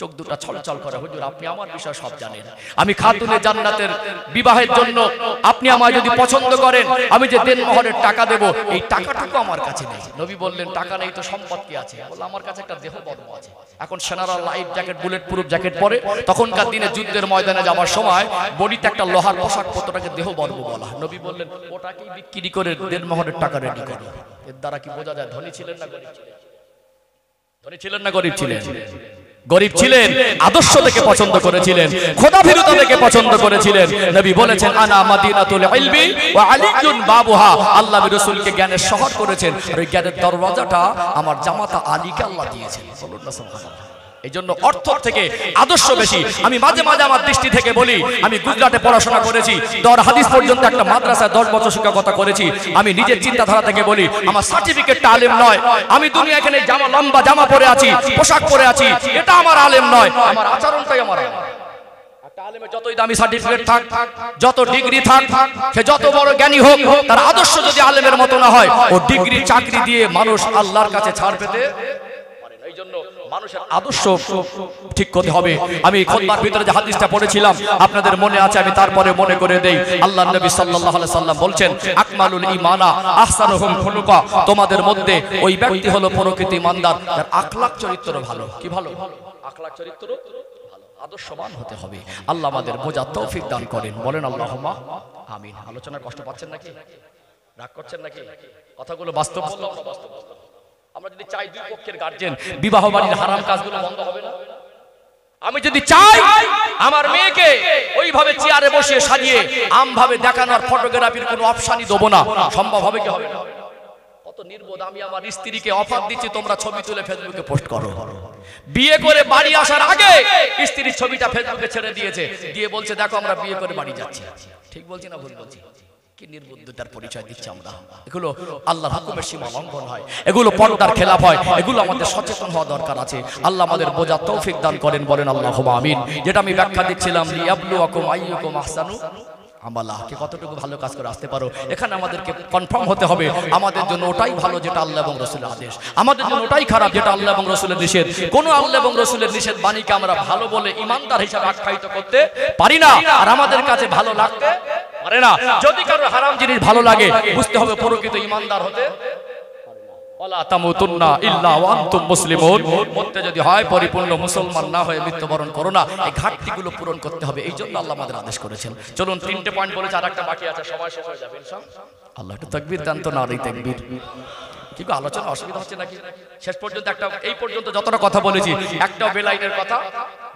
চোখ দুটা ছলছল করে, হুজুর আপনি আমার বিষয় সব জানেন, আমি খাতুনে জান্নাতের বিবাহের জন্য আপনি আমায় যদি পছন্দ করেন, আমি যে দেন মোহরের টাকা দেব, এই টাকাটুকু আমার কাছে নেই। নবী বললেন টাকা নেই তো সম্পদ কি আছে? বলল আমার কাছে একটা দেহ বর্ম আছে। এখন সেনারা light jacket, bullet proof jacket পরে, তখনকার দিনে যুদ্ধের ময়দানে যাওয়ার সময় বডিতে একটা লোহার পোশাক পত্রটাকে দেহ বর্ম বলা। নবী বললেন ওটাকেই বিক্রি করে দেন মোহরের টাকা রেডি করো। এর দ্বারা কি বোঝা যায় ধনী ছিলেন না গরিব ছিলেন? ধনী ছিলেন না গরিব ছিলেন? গরিব ছিলেন, আদর্শ থেকে পছন্দ করেছিলেন, খোদা ভীরুতা থেকে পছন্দ করেছিলেন। নবী বলেছেন আনা মাদিনাতুল ইলমি ওয়া আলিয়ুন বাবুহা, আল্লাহ রাসূলকে জ্ঞানের শহর করেছেন, আর ওই জ্ঞানের দরওয়াজাটা আমার জামাতা আলীকে আল্লাহ দিয়েছেন। বলুন না সুবহানাল্লাহ। এই জন্য অর্থ থেকে আদর্শ বেশি। আমি মাঝে মাঝে আমার দৃষ্টি থেকে বলি, আমি গুজরাটে পড়াশোনা করেছি, 10 হাদিস পর্যন্ত একটা মাদ্রাসায় 10 বছর শিক্ষকতা করেছি। আমি নিজের চিন্তাধারা থেকে বলি, আমার সার্টিফিকেটটা আলেম নয়, আমি দুনিয়া এখানে জামা লম্বা জামা পরে আছি, পোশাক পরে আছি, এটা আমার আলেম নয়, আমার আচরণটাই আমার আলেম। একটা আলেমের যতই দামি সার্টিফিকেট থাক, যত ডিগ্রি থাক, সে যত বড় জ্ঞানী হোক, তার আদর্শ যদি আলেমের মতো না হয়, ও ডিগ্রি চাকরি দিয়ে মানুষ আল্লাহর কাছে ছাড় পেতে পারে না। এই জন্য মানুষের আদর্শ ঠিক করতে হবে। আমি খুতবার ভিতরে যে হাদিসটা পড়েছিলাম আপনাদের মনে আছে, আমি তারপরে মনে করে দেই। আল্লাহর নবী সাল্লাল্লাহু আলাইহি সাল্লাম বলছেন আকমালুল ঈমানা আহসানুহুম খুলুকা, তোমাদের মধ্যে ওই ব্যক্তি হলো প্রকৃত ঈমানদার যার আখলাক চরিত্র ভালো। কি ভালো? আখলাক চরিত্র ভালো, আদর্শবান হতে হবে। আল্লাহ আমাদের বোঝার তৌফিক দান করেন, বলেন আল্লাহুম্মা আমিন। আলোচনার কষ্ট পাচ্ছেন নাকি? রাগ করছেন নাকি? কথাগুলো বাস্তব বললাম না বাস্তব? আমরা যদি চাই দুই পক্ষের গার্জিয়ান বিবাহ বাড়ির হারাম কাজগুলো বন্ধ হবে না? আমি যদি চাই আমার মেয়েকে ওইভাবে চেয়ারে বসিয়ে সাজিয়ে আমভাবে দেখানোর ফটোগ্রাফির কোনো অপশনই দেবো না, সম্ভব হবে কি হবে না? কত নির্বোধ। আমি আমার স্ত্রীকে অফার দিচ্ছি তোমরা ছবি তুলে ফেসবুকে পোস্ট করো, বিয়ে করে বাড়ি আসার আগে স্ত্রীর ছবিটা ফেসবুকে ছেড়ে দিয়েছে, দিয়ে বলছে দেখো আমরা বিয়ে করে বাড়ি যাচ্ছি। ঠিক বলছি না ভুল বলছি? কি নির্বুদ্ধিতার পরিচয় দিচ্ছে আমরা। এগুলো আল্লাহর হুকুমের সীমা লঙ্ঘন হয়, এগুলো পর্দার খেলাফ হয়, এগুলো আমাদের সচেতন হওয়া দরকার আছে। আল্লাহ আমাদের বোঝার তৌফিক দান করেন, বলেন আল্লাহুম্মা আমিন। যেটা আমি ব্যাখ্যা দিচ্ছিলাম লিয়াবলুয়াকুম আইয়ুকুম আহসানু আমালা, কে কতটুকু ভালো কাজ করে আসতে পারো। এখানে আমাদেরকে কনফার্ম হতে হবে আমাদের জন্য ওটাই ভালো যেটা আল্লাহ এবং রাসূলের আদেশ, আমাদের জন্য ওটাই খারাপ যেটা আল্লাহ এবং রাসূলের নিষেধ। কোন আল্লাহ এবং রাসূলের নিষেধ বাণীকে আমরা ভালো বলে ঈমানদার হিসেবে আখ্যায়িত করতে পারি না, আর আমাদের কাছে ভালো লাগতে পারে না। যদি কারো হারাম জিনিস ভালো লাগে বুঝতে হবে প্রকৃত ঈমানদার হতে ওয়ালা তামুতুন্না ইল্লা ওয়া আনতুম মুসলিমুন, মধ্যে যদি হয় পরিপূর্ণ মুসলমান না হয়ে মৃত্যুবরণ করো না। এই ঘাটতিগুলো পূরণ করতে হবে, এই জন্য আল্লাহ আমাদের আদেশ করেছেন। চলুন 3টে পয়েন্ট বলেছি, আর একটা বাকি আছে, সময় শেষ হয়ে যাবে ইনশাআল্লাহ। আল্লাহ একটু তাকবীর দেন তো, নারী তাকবীর। কি গো আলোচনা অসুবিধা হচ্ছে নাকি? শেষ পর্যন্ত একটা, এই পর্যন্ত যতটা কথা বলেছি একটাও বেলাইনের কথা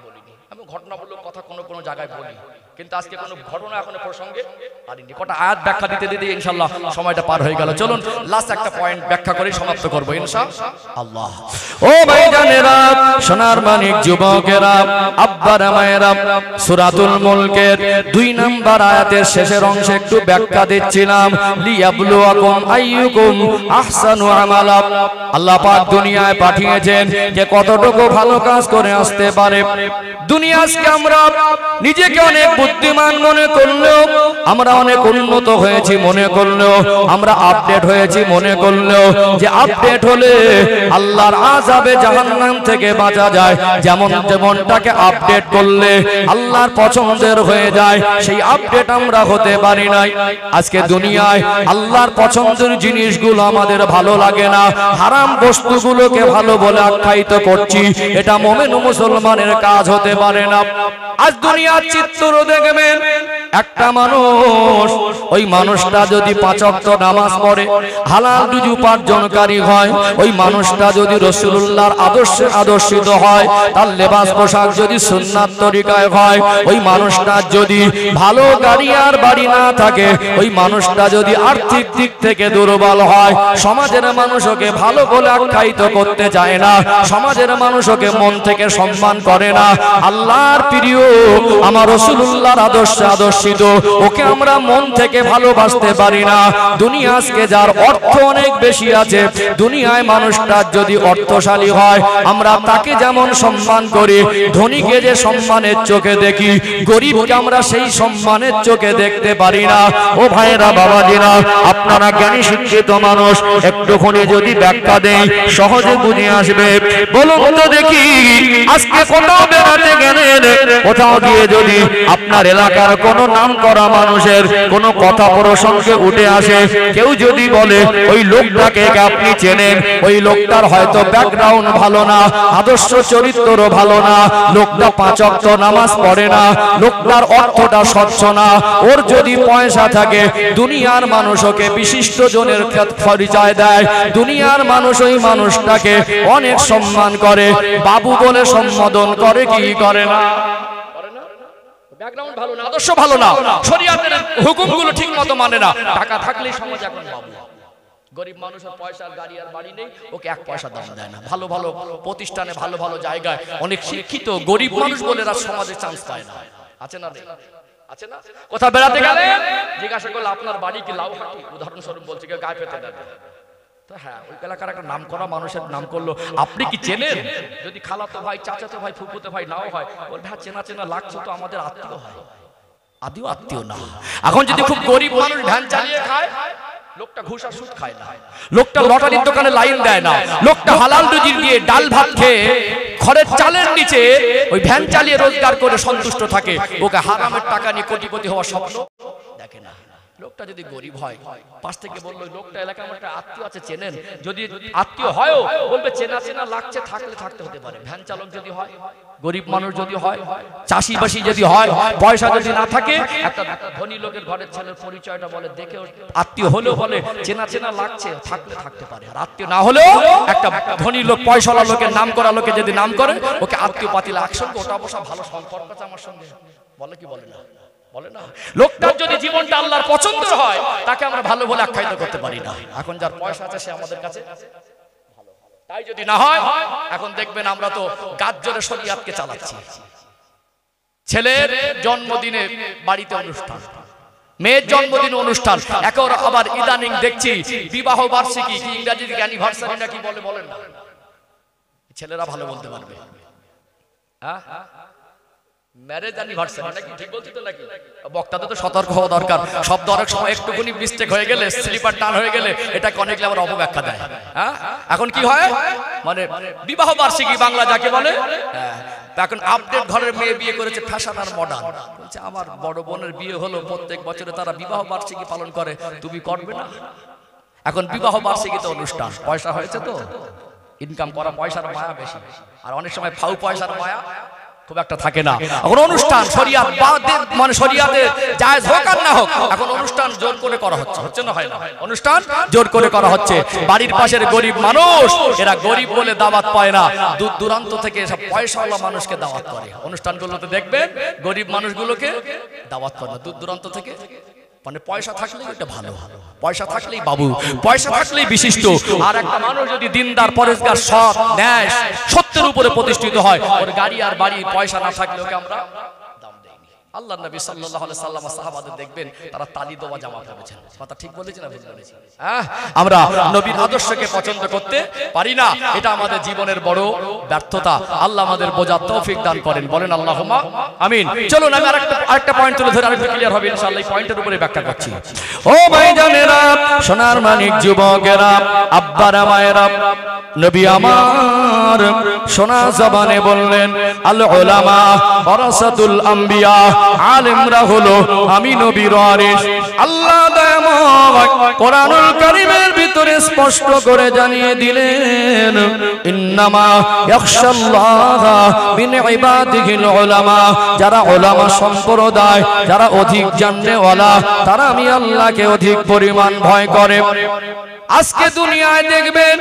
বলিনি। আমি ঘটনামূলক কথা কোনো কোনো জায়গায় বলি, কিন্তু আজকে কোনো ঘটনা এখনো প্রসঙ্গে পারিনি। কটা আয়াত ব্যাখ্যা দিতে দিতে ইনশাআল্লাহ সময়টা পার হয়ে গেল। চলুন লাস্ট একটা পয়েন্ট ব্যাখ্যা করে সমাপ্ত করব ইনশাআল্লাহ। ও ভাইজানেরা, সোনার মানিক যুবকেরা, আব্বারা মায়েরা, সূরাতুল মুলকের 2 নম্বর আয়াতের শেষের অংশে একটু ব্যাখ্যা দিচ্ছিলাম। লিয়াবলুয়াকুম আইয়ুকুম আহসানু আমালা। আল্লাহ পাক দুনিয়ায় পাঠিয়েছেন যে কতটুকু ভালো কাজ করে আসতে পারে। দুনিয়া আজকে আমরা নিজেকে অনেক বুদ্ধিমান মনে করলেও, আমরা অনেক উন্নত হয়েছি মনে করলেও, আমরা আপডেট হয়েছি মনে করলেও, যে আপডেট হলে আল্লাহর আযাবে জাহান্নাম থেকে বাঁচা যায়, যেমন তেমনটাকে আপডেট করলে আল্লাহর পছন্দের হয়ে যায়, সেই আপডেট আমরা হতে পারি নাই। আজকে দুনিয়ায় আল্লাহর পছন্দের জিনিসগুলো আমাদের ভালো লাগে না, হারাম বস্তুগুলোকে ভালো বলে আখ্যায়িত করছি, এটা মুমিন মুসলমানের কাজ হতে পারে না। আজ দুনিয়ার চিত্র দেখবেন, একটা মানুষ, ওই মানুষটা যদি 5 ওয়াক্ত নামাজ পড়ে, হালাল রুজি উপার্জনকারী হয়, ওই মানুষটা যদি রাসূলুল্লাহর আদর্শে আদর্শিত হয়, তার লেবাস পোশাক যদি সুন্নাত তরিকায় হয়, ওই মানুষটার যদি ভালো গাড়ি আর বাড়ি না থাকে, ওই মানুষটা যদি আর্থিক দিক থেকে দুর্বল হয়, সমাজের মানুষকে ভালো বলে আখ্যায়িত করতে চায় না, সমাজের মানুষকে মন থেকে সম্মান করে না, আল্লাহর প্রিয় আমার রাসূলুল্লাহর আদর্শে আদর্শিত, ওকে আমরা মন থেকে ভালোবাসতে পারি না। দুনিয়া আজকে যার অর্থ অনেক বেশি আছে, দুনিয়ায় মানুষটার যদি অর্থশালী হয়, আমরা তাকে যেমন সম্মান করি, ধনীকে যে সম্মানের চোখে দেখি, গরিবকে আমরা সেই সম্মানের চোখে দেখতে পারি না। ও ভাইরা বাবাজিরা, আপনারা জ্ঞানী শিক্ষিত মানুষ, একটুখানি যদি ব্যাখ্যা দেই সহজে বুঝে আসবে। বলুন তো দেখি, আজকে কোথাও বেড়াতে গেলেন, কোথাও গিয়ে যদি আপনার এলাকার কোনো নাম করা মানুষের কোনো কথা প্রসঙ্গে উঠে আসে, কেউ যদি বলে ওই লোকটাকে আপনি চেনেন, ওই লোকটার হয়তো ব্যাকগ্রাউন্ড ভালো না, আদর্শ চরিত্র ভালো না, লোকটা 5 ওয়াক্ত নামাজ পড়ে না, লোকটার অর্থটা স্বচ্ছ না, ওর যদি পয়সা থাকে, দুনিয়ার মানুষ ওকে বিশিষ্ট জনের পরিচয় দেয়, দুনিয়ার মানুষ ওই মানুষটাকে অনেক সম্মান করে, বাবু বলে সম্বোধন করে, কি করে না? ব্যাকগ্রাউন্ড ভালো না, আদর্শ ভালো না, শরীয়তের হুকুমগুলো ঠিকমতো মানে না, টাকা থাকলেই সমাজ এখন বাবু। গরিব মানুষের পয়সার গাড়ি আর বাড়ি নেই, ওকে 1 পয়সা দাম দেয় না। ভালো ভালো প্রতিষ্ঠানে, ভালো ভালো জায়গায় অনেক শিক্ষিত গরিব মানুষ বলে এরা সমাজে চান্স পায় না। আছে না? আছে না? কোথাও বেড়াতে গেলে জিজ্ঞাসা করলে আপনার বাড়ি কি লাউহাটি, উদাহরণস্বরূপ বলছে, কেউ গায়ে পেতে দেয়। হ্যাঁ, ওই এলাকার একটা নাম করা মানুষের নাম করলো, আপনি কি চেনেন? যদি খালাতো ভাই, চাচাতো ভাই, ফুফুতো ভাই নাও হয়, বলবে হ্যাঁ চেনা চেনা লাগছে, তো আমাদের আত্মীয় হয়। আদিও আত্মীয় না। এখন যদি খুব গরিব মানুষ ভ্যান চালিয়ে খায়, লোকটা ঘুষ আর সুদ খায় না, লোকটা লটারির দোকানে লাইন দেয় না, লোকটা হালাল রুজি দিয়ে ডাল ভাত খেয়ে ঘরের চালের নিচে ওই ভ্যান চালিয়ে রোজগার করে সন্তুষ্ট থাকে, ওকে হারামের টাকা নিয়ে কোটিপতি হওয়ার স্বপ্ন দেখে না। লোকটা যদি গরিব হয়, পাশ থেকে বললো লোকটা এলাকার মধ্যে আত্মীয় আছে, চেনেন? যদি আত্মীয় হয়ও বলবে চেনা চেনা লাগছে, থাকলে থাকতে হতে পারে। ভ্যান চালক যদি হয়, গরিব মানুষ যদি হয়, চাষিবাসী যদি হয়, পয়সা যদি না থাকে, একটা ধনী লোকের ঘরের ছেলের পরিচয়টা বলে, দেখে আত্মীয় হলেও বলে চেনা চেনা লাগছে, থাকলে থাকতে পারে। আর আত্মীয় না হলেও একটা ধনী লোক, পয়সাওয়ালা লোকের নাম করা লোকে যদি নাম করে, ওকে আত্মীয় পাতিল একসঙ্গে ওটা বসা ভালো সম্পর্ক আছে আমার সঙ্গে, বলে কি বলে না? বলে না। লোকটার যদি জীবনটা আল্লাহর পছন্দ হয়, তাকে আমরা ভালো বলে আখ্যায়িত করতে পারি না। এখন যার পয়সা আছে সে আমাদের কাছে ভালো, তাই যদি না হয়, এখন দেখবেন আমরা তো গাছ জোরে শরিয়াতকে চালাচ্ছি। ছেলের জন্মদিনে বাড়িতে অনুষ্ঠান, মেয়ের জন্মদিন অনুষ্ঠান, এখন আবার ইদানিং দেখছি বিবাহ বার্ষিকী, ইংরেজিতে অ্যানিভার্সারি নাকি বলে, বলেন না? ছেলেরা ভালো বলতে পারবে। হ্যাঁ, ম্যারেজ অ্যানিভার্সারি নাকি, ঠিক বলছি তো নাকি? বক্তাদের তো সতর্ক হওয়া দরকার, শব্দ অনেক সময় একটুকুনি মিস্টেক হয়ে গেলে, স্লিপার টান হয়ে গেলে, এটাকে অনেকগুলো আবার অপব্যাখ্যা দেয়। হ্যাঁ, এখন কি হয়, মানে বিবাহ বার্ষিকী বাংলা যাকে বলে, হ্যাঁ, এখন আপডেট ঘরের মেয়ে বিয়ে করেছে, ফ্যাশন আর মডার্ন। বলছে আমার বড় বোনের বিয়ে হলো, প্রত্যেক বছরে তারা বিবাহ বার্ষিকী পালন করে, তুমি করবে না? এখন বিবাহ বার্ষিকীতে অনুষ্ঠান, পয়সা হয়েছে তো ইনকাম করা, পয়সার মায়া বেশি, আর অনেক সময় ফাউ পয়সার মায়া খুব একটা থাকে না। এখন অনুষ্ঠান শরিয়াত মানে শরিয়াতে জায়েজ হোক আর না হোক, এখন অনুষ্ঠান জোর করে করা হচ্ছে, হচ্ছে না হয় না? অনুষ্ঠান জোর করে করা হচ্ছে। বাড়ির পাশের গরিব মানুষ, এরা গরিব বলে দাওয়াত পায় না, দূর দূরান্ত থেকে সব পয়সাওয়ালা মানুষকে দাওয়াত করে। অনুষ্ঠানগুলোতে দেখবেন গরিব মানুষগুলোকে দাওয়াত করে না, দূর দূরান্ত থেকে। মানে পয়সা থাকলেই এটা ভালো, পয়সা থাকলেই বাবু, পয়সা থাকলেই বিশিষ্ট। আর একটা মানুষ যদি দিনদার, পরেশগার, সৎ, ন্যায়, সত্যের উপরে প্রতিষ্ঠিত হয়, ওর গাড়ি আর বাড়ি পয়সা না থাকলে ওকে আমরা দাম দেইনি। আল্লাহ নবী সাল্লাল্লাহু আলাইহি সাল্লাম সাহাবাদের দেখবেন তারা তালি দেওয়া জামা পরেছেন। কথা ঠিক বলেছি না ভুল বলেছি? আমরা নবীর আদর্শকে পছন্দ করতে পারি না, এটা আমাদের জীবনের বড় ব্যর্থতা। আল্লাহ আমাদের বোঝার তৌফিক দান করেন, বলেন আল্লাহুম্মা আমিন। চলুন আমি আরেকটা পয়েন্ট তুলে ধরে আরেকটু ক্লিয়ার হবে ইনশাআল্লাহ। এই পয়েন্টের উপরে ব্যাখ্যা করছি। ও ভাইজানেরা, সোনার মানিক যুবকেরা, আব্বারা মায়েরা, নবী আমার সোনা জবানে বললেন, আল উলামা ওয়ারাসাতুল আম্বিয়া, আলেমরা হলো আমি নবীর ওয়ারিস। আল্লাহ দয়াময় কোরআনুল কারীমের ভিতরে স্পষ্ট করে জানিয়ে দিলেন, ইন্নামা ইয়াখশাল্লাহা মিন ইবাদিহিল উলামা, যারা উলামা সম্প্রদায়, যারা অধিক জাননেওয়ালা, তারা আমি আল্লাহকে অধিক পরিমাণ ভয় করে। আজকে দুনিয়ায় দেখবেন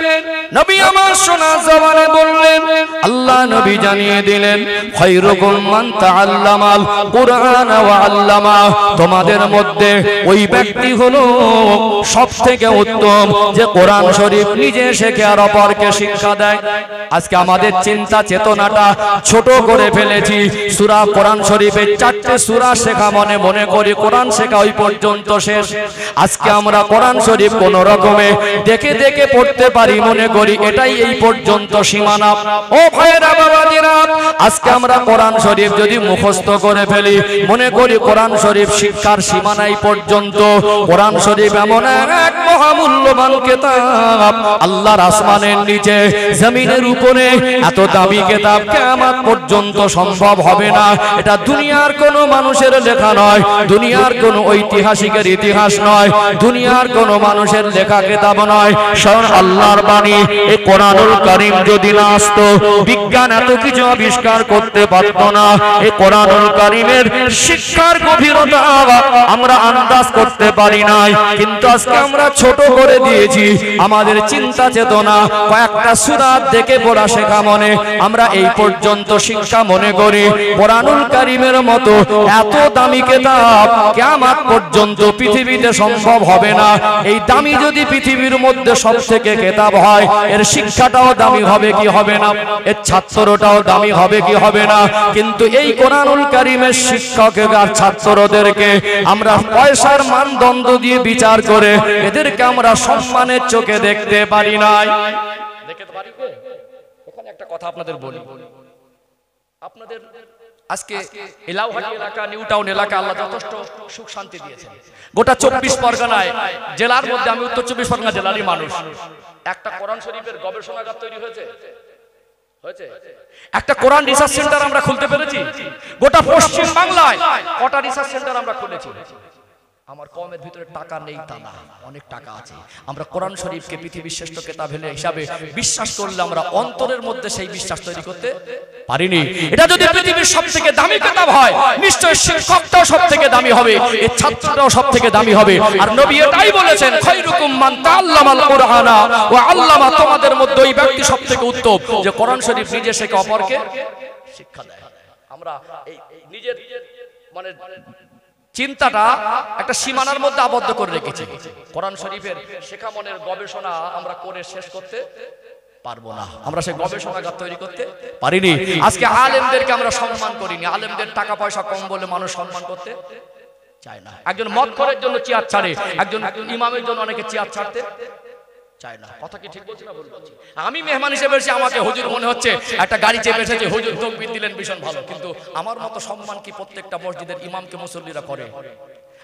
নবী আমার সোনা জবানে বললেন, আল্লাহ নবী জানিয়ে দিলেন, খায়রুকুম মান তাআল্লামাল কুরআন ওয়া আল্লামা, তোমাদের মধ্যে ওই ব্যক্তি হলো সবথেকে উত্তম যে কোরআন শরীফ নিজে শেখে আর অপরকে শিক্ষা দেয়। আজকে আমাদের চিন্তা চেতনাটা ছোট করে ফেলেছি। সূরা কোরআন শরীফের 4টে সূরা শেখা মনে করি কোরআন শেখা ওই পর্যন্ত শেষ। আজকে আমরা কোরআন শরীফ কোন রকমে দেখে দেখে পড়তে পারি, মনে করি এটাই এই পর্যন্ত সীমানা। ও ভাইরা বাবাজিরা, আজকে আমরা কোরআন শরীফ যদি মুখস্থ করে ফেলি, মনে করি কোরআন শরীফ শিক্ষার সীমানাই পর্যন্ত। কোরআন শরীফ এমন এক মহামূল্যবান কিতাব, আল্লাহর আসমানের নিচে জমিনের উপরে এত দামি কিতাব কিয়ামত পর্যন্ত সম্ভব হবে না। এটা দুনিয়ার কোন মানুষের লেখা নয়, দুনিয়ার কোন ঐতিহাসিকের ইতিহাস নয়, দুনিয়ার কোন মানুষের লেখা কিতাব নয়, স্বয়ং আল্লাহর বাণী। এই কোরআনুল কারীম যদি না আসতো, বিজ্ঞান এত কিছু আবিষ্কার করতে পারতো না। এই কোরআনুল কারীমের শিক্ষার গভীরতা আমরা আন্দাজ করতে পারি নাই, কিন্তু আজকে আমরা ছোট করে দিয়েছি আমাদের চিন্তা চেতনা। কয়েকটা সূরা দেখে পড়া শেখা মনে আমরা এই পর্যন্ত শিক্ষা মনে করি। কোরআনুল কারীমের মতো এত দামি কিতাব কিয়ামত পর্যন্ত পৃথিবীতে সম্ভব হবে না। এই দামি যদি পৃথিবীর মধ্যে সবথেকে কিতাব হয়, এর শিক্ষাটাও দামি হবে কি হবে না? এর ছাত্রটাও দামি হবে কি হবে না? কিন্তু এই কোরআনুল কারীমের শিক্ষক আর ছাত্রদেরকে আমরা পয়সার মানদণ্ড দিয়ে বিচার করে এদেরকে আমরা সম্মানের চোখে দেখতে পারি নাই। দেখতে পারি? এখানে একটা কথা আপনাদের বলি, আপনাদের আজকে এলাউহাটি এলাকা, নিউ টাউন এলাকা আল্লাহ যথেষ্ট সুখ শান্তি দিয়েছেন। গোটা 24 পরগনায় জেলার মধ্যে, আমি উত্তর 24 পরগনা জেলারই মানুষ, একটা কোরআন শরীফের গবেষণাগার তৈরি হয়েছে। একটা কোরআন রিসার্চ সেন্টার আমরা খুলতে পেরেছি। গোটা পশ্চিম বাংলায় কটা রিসার্চ সেন্টার আমরা খুলেছি। আমার কমের ভিতরে টাকা নেই তা না, অনেক টাকা আছে। আমরা কোরআন শরীফকে পৃথিবীর শ্রেষ্ঠ কিতাব হিসাবে বিশ্বাস করলে আমরা অন্তরের মধ্যে সেই বিশ্বাস তৈরি করতে পারিনি। এটা যদি পৃথিবীর সবথেকে দামি কিতাব হয়, নিশ্চয় শিক্ষকটাও সবথেকে দামি হবে, এর ছাত্রটাও সবথেকে দামি হবে। আর নবী এটাই বলেছেন, খায়রুকুম মান তাআল্লামাল কুরআনা ওয়া আল্লামা, তোমাদের মধ্যে ওই ব্যক্তি সবথেকে উত্তম যে কোরআন শরীফ নিজে শেখে অপরকে শিক্ষা দেয়। আমরা এই নিজের মানে চিন্তাটা একটা সীমানার মধ্যে আবদ্ধ করে রেখেছি। কোরআন শরীফের শেখা মনের গবেষণা আমরা করে শেষ করতে পারবো না, আমরা সেই গবেষণাগার তৈরি করতে পারিনি। আজকে আলেমদেরকে আমরা সম্মান করিনি, আলেমদের টাকা পয়সা কম বলে মানুষ সম্মান করতে চায় না। একজন মদখোরের জন্য চেয়ার ছাড়ে, একজন ইমামের জন্য অনেকে চেয়ার ছাড়তে চায় না। কথা কি ঠিক বলছি না ভুল বলছি? আমি মেহমান হিসেবে এসেছি, আমাকে হুজুর মনে হচ্ছে, একটা গাড়ি চেপে এসেছে, হুজুর তাকবীর দিলেন, ভীষণ ভালো। কিন্তু আমার মতো সম্মান কি প্রত্যেকটা মসজিদের ইমামকে মুসল্লিরা করে?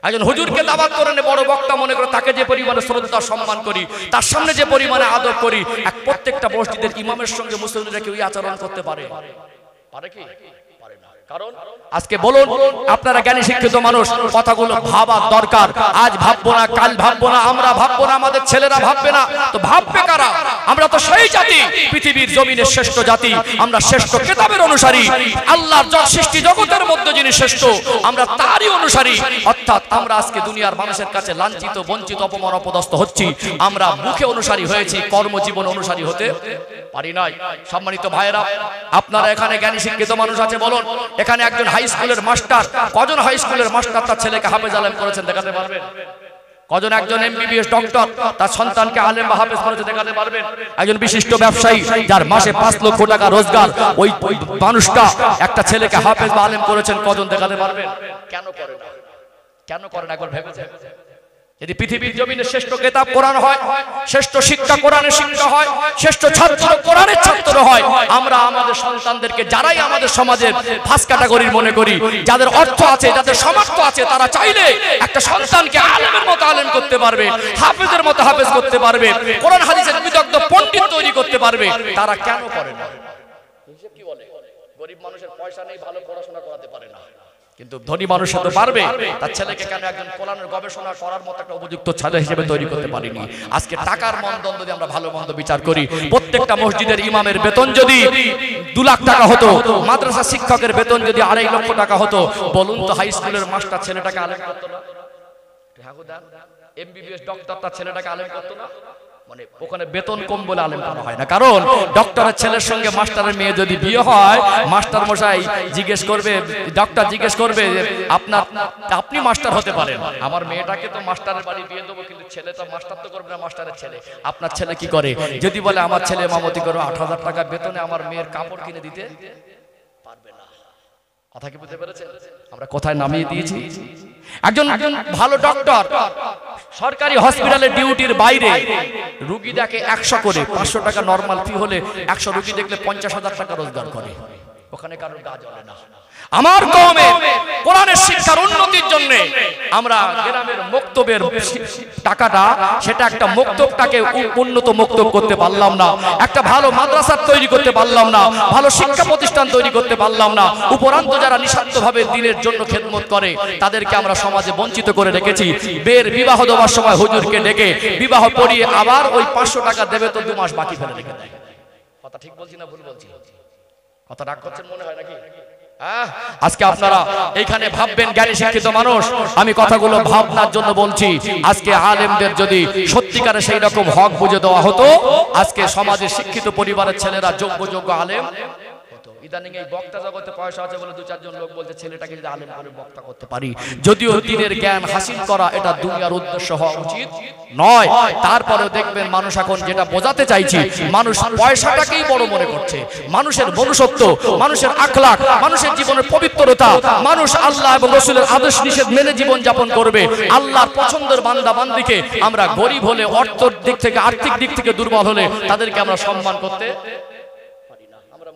একজন হুজুরকে দাওয়াত করে বড় বক্তা মনে করে তাকে যে পরিমাণে শ্রদ্ধা সম্মান করি, তার সামনে যে পরিমাণে আদর করি, এক প্রত্যেকটা মসজিদের ইমামের সঙ্গে মুসল্লিরা কি ওই আচরণ করতে পারে? পারে কি? পারে না। কারণ আজকে বলুন আপনারা জ্ঞানী শিক্ষিত মানুষ, কথাগুলো ভাবার দরকার। আজ ভাববো না, কাল ভাববো না, আমরা ভাববো না, আমাদের ছেলেরা ভাববে না, তো ভাববে কারা? আমরা তো সেই জাতি, পৃথিবীর জমিনের শ্রেষ্ঠ জাতি, আমরা শ্রেষ্ঠ কিতাবের অনুসারী, আল্লাহর সৃষ্টি জগতের মধ্যে যিনি শ্রেষ্ঠ আমরা তারই অনুসারী। অর্থাৎ আমরা আজকে দুনিয়ার মানুষের কাছে লাঞ্ছিত, বঞ্চিত, অপমান, অপদস্থ হচ্ছি। আমরা মুখে অনুসারী হয়েছি, কর্মজীবন অনুসারী হতে পারি নাই। সম্মানিত ভাইয়েরা, আপনারা এখানে জ্ঞানী শিক্ষিত মানুষ আছে বলুন, এখানে একজন হাই স্কুলের মাস্টার, কজন হাই স্কুলের মাস্টার তার ছেলেকে হাফেজ আলেম করেছেন দেখাতে পারবেন? কজন একজন এমবিবিএস ডক্টর তার সন্তানকে আলেম বা হাফেজ করেছে দেখাতে পারবেন? একজন বিশিষ্ট ব্যবসায়ী যার মাসে 5 লক্ষ টাকা রোজগার, ওই মানুষটা একটা ছেলেকে হাফেজ বা আলেম করেছেন, কজন দেখাতে পারবেন? কেন করে না? কেন করে না একবার ভেবেছেন? যদি পৃথিবীর জমিনে শ্রেষ্ঠ কিতাব কোরআন হয়, শ্রেষ্ঠ শিক্ষা কোরআনের শিক্ষা হয়, শ্রেষ্ঠ ছাত্র কোরআনের ছাত্র হয়, আমরা আমাদের সন্তানদেরকে, যারাই আমাদের সমাজের ফার্স্ট ক্যাটাগরির মনে করি, যাদের অর্থ আছে, যাদের সামর্থ্য আছে, তারা চাইলে একটা সন্তানকে আলেমের মতো আলেম করতে পারবে, হাফেজের মতো হাফেজ করতে পারবে, কোরআন হাদিসের বিদগ্ধ পণ্ডিত তৈরি করতে পারবে। তারা কেন করে না? কি বলে, গরিব মানুষের পয়সা নেই, ভালো পড়াশোনা করাতে পারে না, কিন্তু ধনী মানুষ তো পারবে। তার ছেলেকে কেন একজন কোরআনের গবেষণা করার মতো একটা উপযুক্ত ছেলে হিসেবে তৈরি করতে পারিনি? আজকে টাকার মানদণ্ড যদি আমরা ভালো মন্দ বিচার করি, প্রত্যেকটা মসজিদের ইমামের বেতন যদি 2 লাখ টাকা হতো, মাদ্রাসা শিক্ষকের বেতন যদি 2.5 লক্ষ টাকা হতো, বলুন তো হাই স্কুলের মাস্টার ছেলেটাকে আলেম করতো না? এমবিবিএস ডক্টর তার ছেলেটাকে আলেম করতো না? মানে ওখানে বেতন কম বলে আলেম করা হয় না। কারণ ডক্টরের ছেলের সঙ্গে মাস্টারের মেয়ে যদি বিয়ে হয়, মাস্টার মশাই জিজ্ঞেস করবে, ডক্টর জিজ্ঞেস করবে, আপনি মাস্টার হতে পারেন, আমার মেয়েটাকে তো মাস্টারের বাড়ি বিয়ে দেবো, কিন্তু ছেলে তো মাস্টার তো করবে না, মাস্টারের ছেলে। আপনার ছেলে কি করে? যদি বলে আমার ছেলে ইমামতি করে 8,000 টাকা বেতনে আমার মেয়ের কাপড় কিনে দিতে পারবে না। কথা কি বুঝতে পেরেছেন? আমরা কোথায় নামিয়ে দিয়েছি? একজন ভালো ডক্টর সরকারি হসপিটালে ডিউটির বাইরে রোগী দেখে 100 করে, 500 টাকা নরমাল ফি হলে 100 রোগী দেখলে 50,000 টাকা রোজগার করে। ওখানে কারোর গা জ্বলে না। আমার কওমে কোরআনের শিক্ষার উন্নতির জন্য আমরা গ্রামের মক্তবের টাকাটা, সেটা একটা মক্তবটাকে উন্নত মক্তব করতে পারলাম না, একটা ভালো মাদ্রাসা তৈরি করতে পারলাম না, ভালো শিক্ষা প্রতিষ্ঠান তৈরি করতে পারলাম না। উপরান্ত যারা নিঃস্বার্থভাবে দিনের জন্য খেদমত করে তাদেরকে আমরা সমাজে বঞ্চিত করে রেখেছি। বের বিবাহ দেওয়ার সময় হুজুরকে ডেকে বিবাহ পড়িয়ে আবার ওই 500 টাকা দেবে তো 2 মাস বাকি ফেলে রেখে দেয়। কথা ঠিক বলছি না ভুল বলছি? কথা রাগ করছেন মনে হয় নাকি? আজকে আপনারা এইখানে ভাববেন জ্ঞানী শিক্ষিত মানুষ, আমি কথাগুলো ভাবনার জন্য বলছি। আজকে আলেমদের যদি সত্যিকারে সেই রকম হক বুঝে দেওয়া হতো, আজকে সমাজের শিক্ষিত পরিবারের ছেলেরা যোগ্য আলেম হতো। ইদানিং এই বক্তা জগতে পয়সা আছে বলে 2-4 জন লোক বলছে ছেলেটাকে যদি আলেম করে বক্তা করতে পারি। যদিও দিনের জ্ঞান হাসিল করা এটা দুনিয়ার উদ্দেশ্য হওয়া উচিত নয়, তারপরেও দেখবেন মানুষ এখন যেটা বোঝাতে চাইছি, মানুষ পয়সাটাকেই বড় মনে করছে। মানুষের মনুষ্যত্ব, মানুষের আখলাক, মানুষের জীবনের পবিত্রতা, মানুষ আল্লাহ এবং রাসূলের আদেশ নিষেধ মেনে জীবন যাপন করবে। আল্লাহর পছন্দের বান্দা বান্দিকে আমরা গরিব হলে, অর্থের দিক থেকে, আর্থিক দিক থেকে দুর্বল হলে তাদেরকে আমরা সম্মান করতে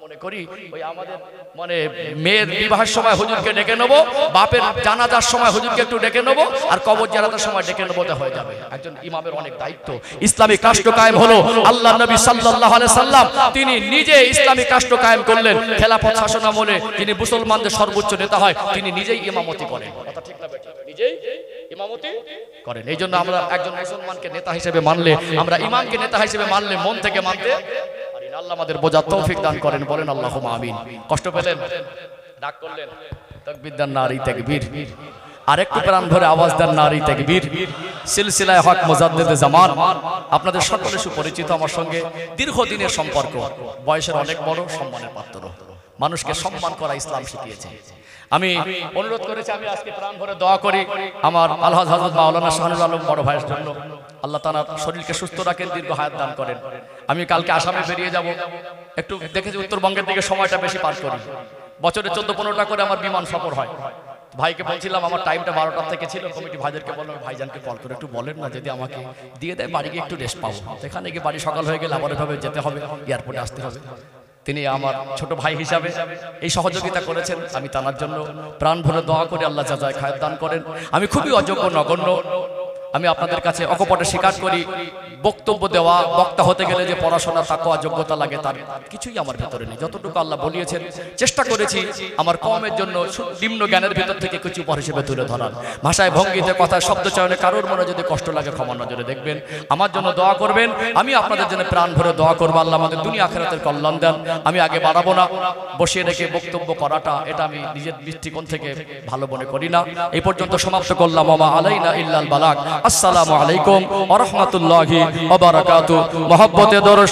মনে করি। ওই আমাদের মানে মেয়ের বিবাহের সময় হুজুরকে ডেকে নেবো, বাপের জানাজার সময় হুজুরকে একটু ডেকে নেবো, আর কবর জিয়ারতের সময় ডেকে নেবো, হয়ে যাবে। একজন ইমামের অনেক দায়িত্ব। ইসলামিক রাষ্ট্র কায়েম হলো, আল্লাহ নবী সাল্লাল্লাহু আলাইহি সাল্লাম তিনি নিজে ইসলামিক রাষ্ট্র কায়েম করলেন। খেলাফত শাসন আমলে যিনি মুসলমানদের সর্বোচ্চ নেতা হয়, তিনি নিজেই ইমামতি করেন। কথা ঠিক না বেঠিক? নিজেই ইমামতি করেন। এই জন্য আমরা একজন মুসলমানকে নেতা হিসেবে মানলে, আমরা ইমামকে নেতা হিসেবে মানলে মন থেকে মানতে। আল্লাহ আমাদের বোঝার তৌফিক দান করেন, বলেন আল্লাহুম্মা আমিন। কষ্ট পেলেন, রাগ করলেন, তাকবীর দেন, নারী তাকবীর। আরেকটু প্রাণ ভরে আওয়াজ দেন, নারী তাকবীর। সিলসিলায়ে হক মুজাদ্দিদে জামান, আপনাদের সকলে সুপরিচিত, আমার সঙ্গে দীর্ঘদিনের সম্পর্ক, বয়সের অনেক বড়, সম্মানের পাত্র। মানুষকে সম্মান করা ইসলাম শিখিয়েছে। আমি অনুরোধ করেছি, আমি আজকে প্রাণ ভরে দোয়া করি আমার আলহাজ হযরত মাওলানা শাহনুল আলম বড় ভাইয়ের জন্য। আল্লাহ তাআলা শরীরকে সুস্থ রাখেন, দীর্ঘ হায়াত দান করেন। আমি কালকে আসামে বেরিয়ে যাব, একটু দেখেছি উত্তরবঙ্গের দিকে সময়টা বেশি পার করি। বছরে 14-15টা করে আমার বিমান সফর হয়। ভাইকে বলছিলাম আমার টাইমটা 12টা থেকে ছিল, কমিটি ভাইদেরকে বললাম ভাইজানকে কল করে একটু বলেন না যদি আমাকে দিয়ে দেয়, বাড়ি গিয়ে একটু রেস্ট পাবো। সেখানে গিয়ে বাড়ি সকাল হয়ে গেলে আবার এভাবে যেতে হবে, এয়ারপোর্টে আসতে হবে। তিনি আমার ছোট ভাই হিসাবে এই সহযোগিতা করেছেন, আমি তার জন্য প্রাণ ভরে দোয়া করে আল্লাহ জাযায়ে খায়ের দান করেন। আমি খুবই অযোগ্য, নগণ্য, আমি আপনাদের কাছে অকপটে স্বীকার করি, বক্তব্য দেওয়া, বক্তা হতে গেলে যে পড়াশোনা তাকওয়া যোগ্যতা লাগে তার কিছুই আমার ভিতরে নেই। যতটুকু আল্লাহ বলিয়েছেন চেষ্টা করেছি আমার কওমের জন্য নিম্ন জ্ঞানের ভিতর থেকে কিছু উপহার হিসেবে তুলে ধরার। ভাষায়, ভঙ্গিতে, কথায়, শব্দ চয়নে কারোর মনে যদি কষ্ট লাগে ক্ষমা নজরে দেখবেন, আমার জন্য দোয়া করবেন। আমি আপনাদের জন্য প্রাণ ভরে দোয়া করবো, আল্লাহ আমাদের দুনিয়া আখিরাতের কল্যাণ দেন। আমি আগে বাড়াবো না, বসিয়ে রেখে বক্তব্য করাটা এটা আমি নিজের দৃষ্টিকোণ থেকে ভালো মনে করি না। এই পর্যন্ত সমাপ্ত করলাম। ওয়া মা আলাইনা ইল্লাল বালাগ। আসসালামু আলাইকুম ওয়া রাহমাতুল্লাহি ওয়া বারাকাতুহু। মহব্বতে দরুদ